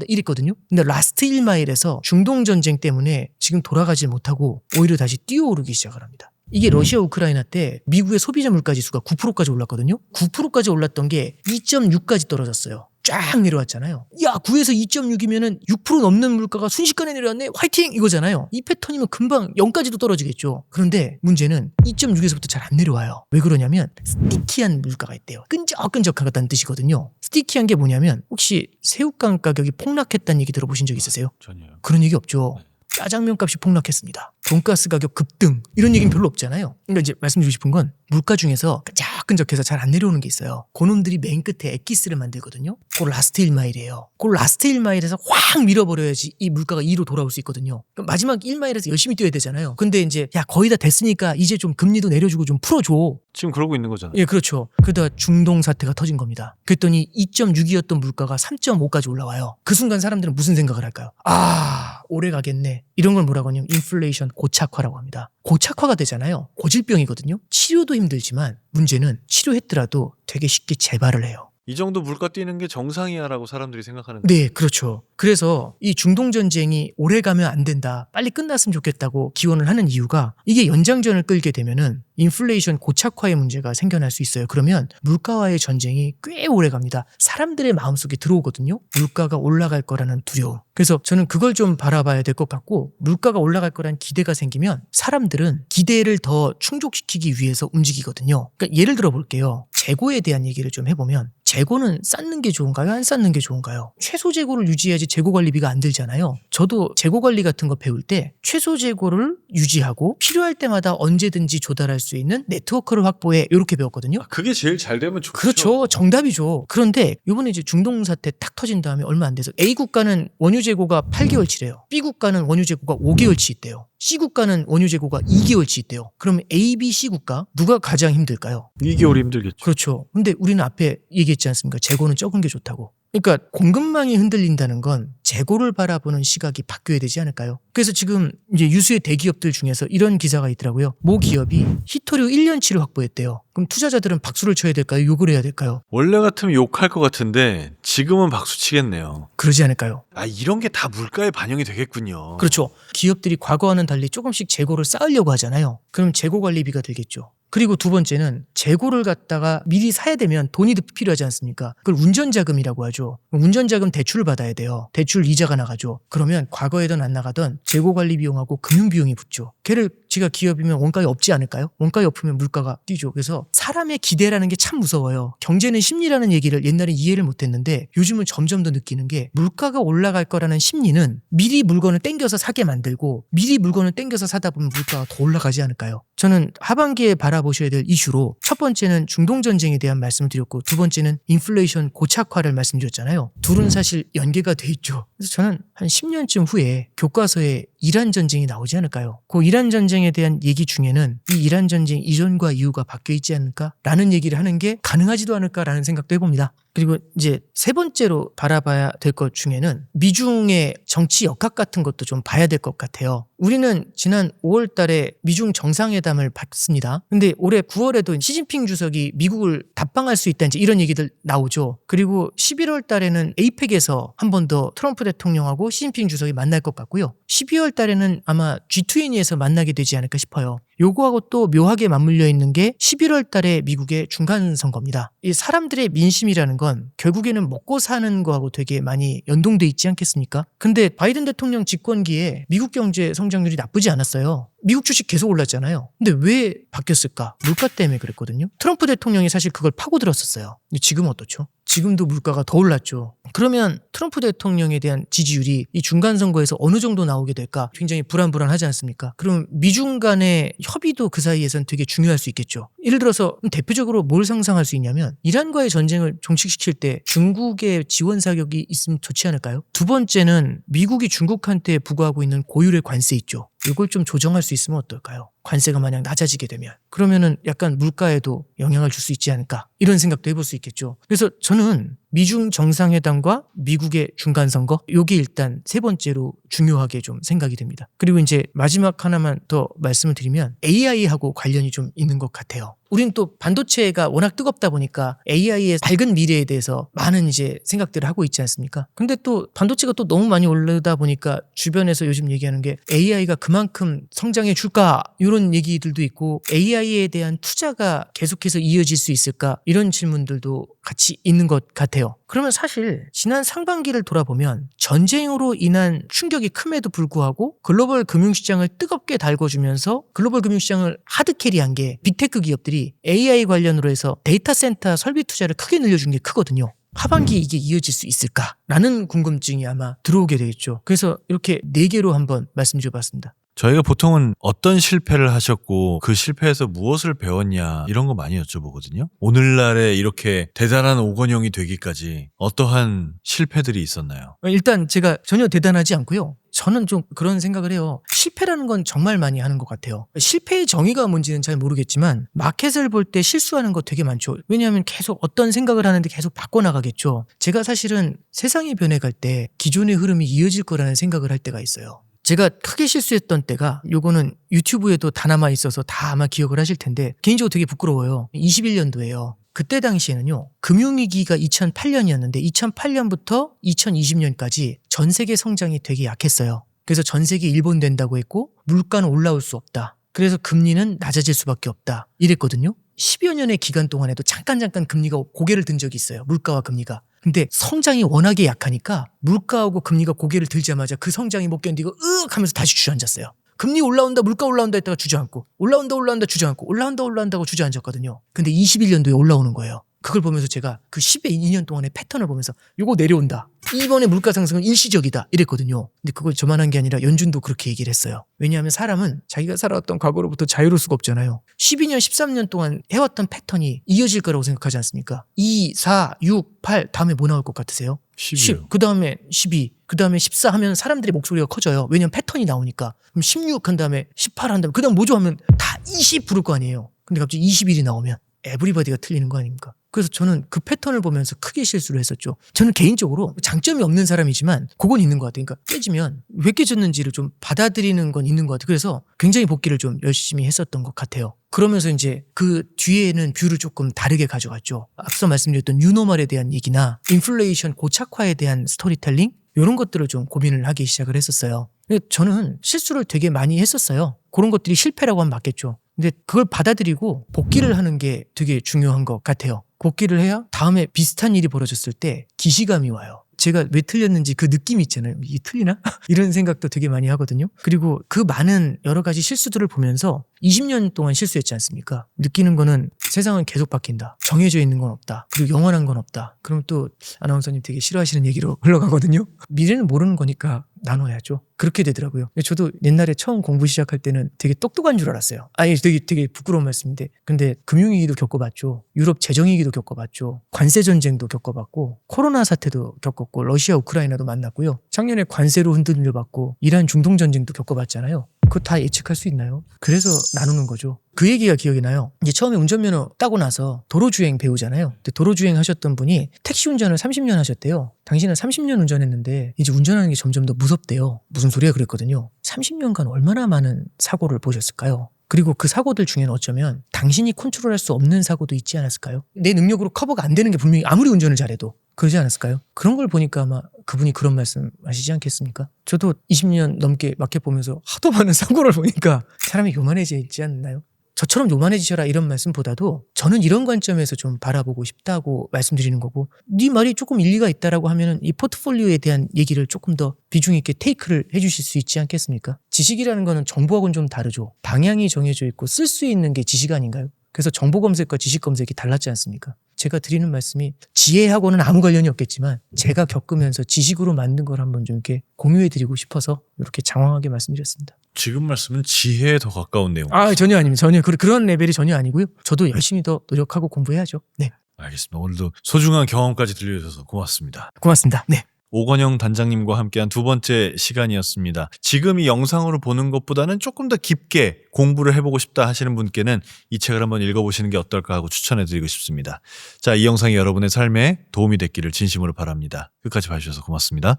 이랬거든요. 근데 라스트 1마일에서 중동 전쟁 때문에 지금 돌아가지 못하고 오히려 다시 뛰어오르기 시작을 합니다. 이게 러시아 우크라이나 때 미국의 소비자 물가 지수가 9%까지 올랐거든요. 9%까지 올랐던 게 2.6까지 떨어졌어요. 쫙 내려왔잖아요. 야, 9에서 2.6이면은 6% 넘는 물가가 순식간에 내려왔네. 화이팅! 이거잖아요. 이 패턴이면 금방 0까지도 떨어지겠죠. 그런데 문제는 2.6에서부터 잘 안 내려와요. 왜 그러냐면 스티키한 물가가 있대요. 끈적끈적하다는 뜻이거든요. 스티키한 게 뭐냐면 혹시 새우깡 가격이 폭락했다는 얘기 들어보신 적 있으세요? 전혀요. 그런 얘기 없죠. 짜장면 값이 폭락했습니다. 돈가스 가격 급등 이런 얘기는 별로 없잖아요. 그러니까 이제 말씀드리고 싶은 건 물가 중에서 끈적끈적해서 잘 안 내려오는 게 있어요. 그놈들이 맨 끝에 엑기스를 만들거든요. 그 라스트 1마일이에요. 그 라스트 1마일에서 확 밀어버려야지 이 물가가 2로 돌아올 수 있거든요. 그러니까 마지막 1마일에서 열심히 뛰어야 되잖아요. 근데 이제 야 거의 다 됐으니까 이제 좀 금리도 내려주고 좀 풀어줘. 지금 그러고 있는 거잖아요. 예, 그렇죠. 그러다가 중동 사태가 터진 겁니다. 그랬더니 2.6이었던 물가가 3.5까지 올라와요. 그 순간 사람들은 무슨 생각을 할까요? 아, 오래 가겠네. 이런 걸 뭐라고 하냐면 인플레이션 고착화라고 합니다. 고착화가 되잖아요. 고질병이거든요. 치료도 힘들지만 문제는 치료했더라도 되게 쉽게 재발을 해요. 이 정도 물가 뛰는 게 정상이야라고 사람들이 생각하는데. 네, 그렇죠. 그래서 이 중동 전쟁이 오래 가면 안 된다, 빨리 끝났으면 좋겠다고 기원을 하는 이유가 이게 연장전을 끌게 되면은 인플레이션 고착화의 문제가 생겨날 수 있어요. 그러면 물가와의 전쟁이 꽤 오래 갑니다. 사람들의 마음속에 들어오거든요. 물가가 올라갈 거라는 두려움. 그래서 저는 그걸 좀 바라봐야 될 것 같고, 물가가 올라갈 거라는 기대가 생기면 사람들은 기대를 더 충족시키기 위해서 움직이거든요. 그러니까 예를 들어 볼게요. 재고에 대한 얘기를 좀 해보면 재고는 쌓는 게 좋은가요? 안 쌓는 게 좋은가요? 최소 재고를 유지해야지 재고 관리비가 안 들잖아요. 저도 재고 관리 같은 거 배울 때 최소 재고를 유지하고 필요할 때마다 언제든지 조달할 수 있는 네트워크를 확보해 이렇게 배웠거든요. 그게 제일 잘 되면 좋죠. 그렇죠. 정답이죠. 그런데 이번에 이제 중동 사태 딱 터진 다음에 얼마 안 돼서 A 국가는 원유 재고가 8개월치래요. B 국가는 원유 재고가 5개월치 있대요. C 국가는 원유 재고가 2개월치 있대요. 그러면 A, B, C 국가 누가 가장 힘들까요? 2개월이 힘들겠죠. 그렇죠. 근데 우리는 앞에 얘기했지 않습니까? 재고는 적은 게 좋다고. 그러니까 공급망이 흔들린다는 건 재고를 바라보는 시각이 바뀌어야 되지 않을까요? 그래서 지금 이제 유수의 대기업들 중에서 이런 기사가 있더라고요. 모 기업이 히토류 1년치를 확보했대요. 그럼 투자자들은 박수를 쳐야 될까요? 욕을 해야 될까요? 원래 같으면 욕할 것 같은데 지금은 박수 치겠네요. 그러지 않을까요? 아, 이런 게 다 물가에 반영이 되겠군요. 그렇죠. 기업들이 과거와는 달리 조금씩 재고를 쌓으려고 하잖아요. 그럼 재고 관리비가 들겠죠. 그리고 두 번째는 재고를 갖다가 미리 사야 되면 돈이 더 필요하지 않습니까? 그걸 운전자금이라고 하죠. 운전자금 대출을 받아야 돼요. 대출 이자가 나가죠. 그러면 과거에든 안 나가던 재고관리 비용하고 금융비용이 붙죠. 걔를 제가 기업이면 원가에 없지 않을까요? 원가에 없으면 물가가 뛰죠. 그래서 사람의 기대라는 게 참 무서워요. 경제는 심리라는 얘기를 옛날에 이해를 못했는데 요즘은 점점 더 느끼는 게 물가가 올라갈 거라는 심리는 미리 물건을 땡겨서 사게 만들고 미리 물건을 땡겨서 사다 보면 물가가 더 올라가지 않을까요? 저는 하반기에 바라보셔야 될 이슈로 첫 번째는 중동 전쟁에 대한 말씀을 드렸고 두 번째는 인플레이션 고착화를 말씀드렸잖아요. 둘은 사실 연계가 돼 있죠. 그래서 저는 한 10년쯤 후에 교과서에 이란 전쟁이 나오지 않을까요? 그 이란 전쟁에 대한 얘기 중에는 이 이란 전쟁 이전과 이후가 바뀌어 있지 않을까라는 얘기를 하는 게 가능하지도 않을까라는 생각도 해봅니다. 그리고 이제 세 번째로 바라봐야 될 것 중에는 미중의 정치 역학 같은 것도 좀 봐야 될 것 같아요. 우리는 지난 5월 달에 미중 정상회담을 봤습니다. 근데 올해 9월에도 시진핑 주석이 미국을 답방할 수 있다 이제 이런 얘기들 나오죠. 그리고 11월 달에는 에이펙에서 한 번 더 트럼프 대통령하고 시진핑 주석이 만날 것 같고요. 12월 달에는 아마 G20에서 만나게 되지 않을까 싶어요. 요거하고 또 묘하게 맞물려 있는 게 11월 달에 미국의 중간 선거입니다. 이 사람들의 민심이라는 건 결국에는 먹고 사는 거하고 되게 많이 연동돼 있지 않겠습니까? 근데 바이든 대통령 집권기에 미국 경제 성장률이 나쁘지 않았어요. 미국 주식 계속 올랐잖아요. 근데 왜 바뀌었을까? 물가 때문에 그랬거든요. 트럼프 대통령이 사실 그걸 파고들었었어요. 근데 지금은 어떻죠? 지금도 물가가 더 올랐죠. 그러면 트럼프 대통령에 대한 지지율이 이 중간 선거에서 어느 정도 나오게 될까? 굉장히 불안불안하지 않습니까? 그럼 미중 간의 협의도 그 사이에선 되게 중요할 수 있겠죠. 예를 들어서 대표적으로 뭘 상상할 수 있냐면 이란과의 전쟁을 종식시킬 때 중국의 지원 사격이 있으면 좋지 않을까요? 두 번째는 미국이 중국한테 부과하고 있는 고율의 관세 있죠. 이걸 좀 조정할 수 있으면 어떨까요? 관세가 만약 낮아지게 되면 그러면은 약간 물가에도 영향을 줄 수 있지 않을까 이런 생각도 해볼 수 있겠죠. 그래서 저는 미중 정상회담과 미국의 중간선거 요게 일단 세 번째로 중요하게 좀 생각이 됩니다. 그리고 이제 마지막 하나만 더 말씀을 드리면 AI하고 관련이 좀 있는 것 같아요. 우린 또 반도체가 워낙 뜨겁다 보니까 AI의 밝은 미래에 대해서 많은 이제 생각들을 하고 있지 않습니까? 근데 또 반도체가 또 너무 많이 오르다 보니까 주변에서 요즘 얘기하는 게 AI가 그만큼 성장해 줄까? 이런 얘기들도 있고 AI에 대한 투자가 계속해서 이어질 수 있을까? 이런 질문들도 같이 있는 것 같아요. 그러면 사실 지난 상반기를 돌아보면 전쟁으로 인한 충격이 큼에도 불구하고 글로벌 금융시장을 뜨겁게 달궈주면서 글로벌 금융시장을 하드캐리한 게 빅테크 기업들이 AI 관련으로 해서 데이터 센터 설비 투자를 크게 늘려준 게 크거든요. 하반기에 이게 이어질 수 있을까라는 궁금증이 아마 들어오게 되겠죠. 그래서 이렇게 4개로 한번 말씀드려봤습니다. 저희가 보통은 어떤 실패를 하셨고 그 실패에서 무엇을 배웠냐 이런 거 많이 여쭤보거든요. 오늘날에 이렇게 대단한 오건영이 되기까지 어떠한 실패들이 있었나요? 일단 제가 전혀 대단하지 않고요. 저는 좀 그런 생각을 해요. 실패라는 건 정말 많이 하는 것 같아요. 실패의 정의가 뭔지는 잘 모르겠지만 마켓을 볼 때 실수하는 거 되게 많죠. 왜냐하면 계속 어떤 생각을 하는데 계속 바꿔나가겠죠. 제가 사실은 세상이 변해갈 때 기존의 흐름이 이어질 거라는 생각을 할 때가 있어요. 제가 크게 실수했던 때가 요거는 유튜브에도 다 남아 있어서 다 아마 기억을 하실 텐데 개인적으로 되게 부끄러워요. 21년도예요. 그때 당시에는요. 금융위기가 2008년이었는데 2008년부터 2020년까지 전 세계 성장이 되게 약했어요. 그래서 전 세계 일본된다고 했고 물가는 올라올 수 없다. 그래서 금리는 낮아질 수밖에 없다. 이랬거든요. 10여 년의 기간 동안에도 잠깐 금리가 고개를 든 적이 있어요. 물가와 금리가. 근데 성장이 워낙에 약하니까 물가하고 금리가 고개를 들자마자 그 성장이 못 견디고 으악 하면서 다시 주저앉았어요. 금리 올라온다 물가 올라온다 했다가 주저앉고 올라온다 주저앉고 올라온다고 주저앉았거든요. 근데 21년도에 올라오는 거예요. 그걸 보면서 제가 그 12년 동안의 패턴을 보면서 요거 내려온다. 이번에 물가 상승은 일시적이다. 이랬거든요. 근데 그걸 저만 한 게 아니라 연준도 그렇게 얘기를 했어요. 왜냐하면 사람은 자기가 살아왔던 과거로부터 자유로울 수가 없잖아요. 12년, 13년 동안 해왔던 패턴이 이어질 거라고 생각하지 않습니까? 2, 4, 6, 8 다음에 뭐 나올 것 같으세요? 10, 그 다음에 12, 그 다음에 14 하면 사람들의 목소리가 커져요. 왜냐면 패턴이 나오니까. 그럼 16 한 다음에 18 한 다음에 그 다음 뭐죠 하면 다 20 부를 거 아니에요. 근데 갑자기 21이 나오면 에브리바디가 틀리는 거 아닙니까? 그래서 저는 그 패턴을 보면서 크게 실수를 했었죠. 저는 개인적으로 장점이 없는 사람이지만 그건 있는 것 같아요. 그러니까 깨지면 왜 깨졌는지를 좀 받아들이는 건 있는 것 같아요. 그래서 굉장히 복귀를 좀 열심히 했었던 것 같아요. 그러면서 이제 그 뒤에는 뷰를 조금 다르게 가져갔죠. 앞서 말씀드렸던 뉴노멀에 대한 얘기나 인플레이션 고착화에 대한 스토리텔링 이런 것들을 좀 고민을 하기 시작을 했었어요. 저는 실수를 되게 많이 했었어요. 그런 것들이 실패라고 하면 맞겠죠. 근데 그걸 받아들이고 복귀를 하는 게 되게 중요한 것 같아요. 복귀를 해야 다음에 비슷한 일이 벌어졌을 때 기시감이 와요. 제가 왜 틀렸는지 그 느낌이 있잖아요. 이게 틀리나? 이런 생각도 되게 많이 하거든요. 그리고 그 많은 여러 가지 실수들을 보면서 20년 동안 실수했지 않습니까? 느끼는 거는 세상은 계속 바뀐다. 정해져 있는 건 없다. 그리고 영원한 건 없다. 그럼 또 아나운서님 되게 싫어하시는 얘기로 흘러가거든요. 미래는 모르는 거니까 나눠야죠. 그렇게 되더라고요. 저도 옛날에 처음 공부 시작할 때는 되게 똑똑한 줄 알았어요. 아니 되게 부끄러운 말씀인데 근데 금융위기도 겪어봤죠. 유럽 재정위기도 겪어봤죠. 관세전쟁도 겪어봤고 코로나 사태도 겪었고 러시아 우크라이나도 만났고요. 작년에 관세로 흔들려 봤고 이란 중동전쟁도 겪어봤잖아요. 그거 다 예측할 수 있나요? 그래서 나누는 거죠. 그 얘기가 기억이 나요. 이제 처음에 운전면허 따고 나서 도로주행 배우잖아요. 근데 도로주행 하셨던 분이 택시 운전을 30년 하셨대요. 당신은 30년 운전했는데 이제 운전하는 게 점점 더 무섭대요. 무슨 소리야 그랬거든요. 30년간 얼마나 많은 사고를 보셨을까요? 그리고 그 사고들 중에는 어쩌면 당신이 컨트롤할 수 없는 사고도 있지 않았을까요? 내 능력으로 커버가 안 되는 게 분명히 아무리 운전을 잘해도 그러지 않았을까요? 그런 걸 보니까 아마 그분이 그런 말씀 하시지 않겠습니까? 저도 20년 넘게 마켓 보면서 하도 많은 사고를 보니까 사람이 요만해져 있지 않나요? 저처럼 요만해지셔라 이런 말씀보다도 저는 이런 관점에서 좀 바라보고 싶다고 말씀드리는 거고 네 말이 조금 일리가 있다라고 하면은 이 포트폴리오에 대한 얘기를 조금 더 비중 있게 테이크를 해주실 수 있지 않겠습니까? 지식이라는 거는 정보하고는 좀 다르죠. 방향이 정해져 있고 쓸 수 있는 게 지식 아닌가요? 그래서 정보 검색과 지식 검색이 달랐지 않습니까? 제가 드리는 말씀이 지혜하고는 아무 관련이 없겠지만 제가 겪으면서 지식으로 만든 걸 한번 좀 이렇게 공유해드리고 싶어서 이렇게 장황하게 말씀드렸습니다. 지금 말씀은 지혜에 더 가까운 내용. 전혀 아닙니다. 전혀 그런 레벨이 전혀 아니고요. 저도 열심히 더 노력하고 공부해야죠. 네, 알겠습니다. 오늘도 소중한 경험까지 들려주셔서 고맙습니다. 고맙습니다. 네. 오건영 단장님과 함께한 두 번째 시간이었습니다. 지금 이 영상으로 보는 것보다는 조금 더 깊게 공부를 해보고 싶다 하시는 분께는 이 책을 한번 읽어보시는 게 어떨까 하고 추천해드리고 싶습니다. 자, 이 영상이 여러분의 삶에 도움이 됐기를 진심으로 바랍니다. 끝까지 봐주셔서 고맙습니다.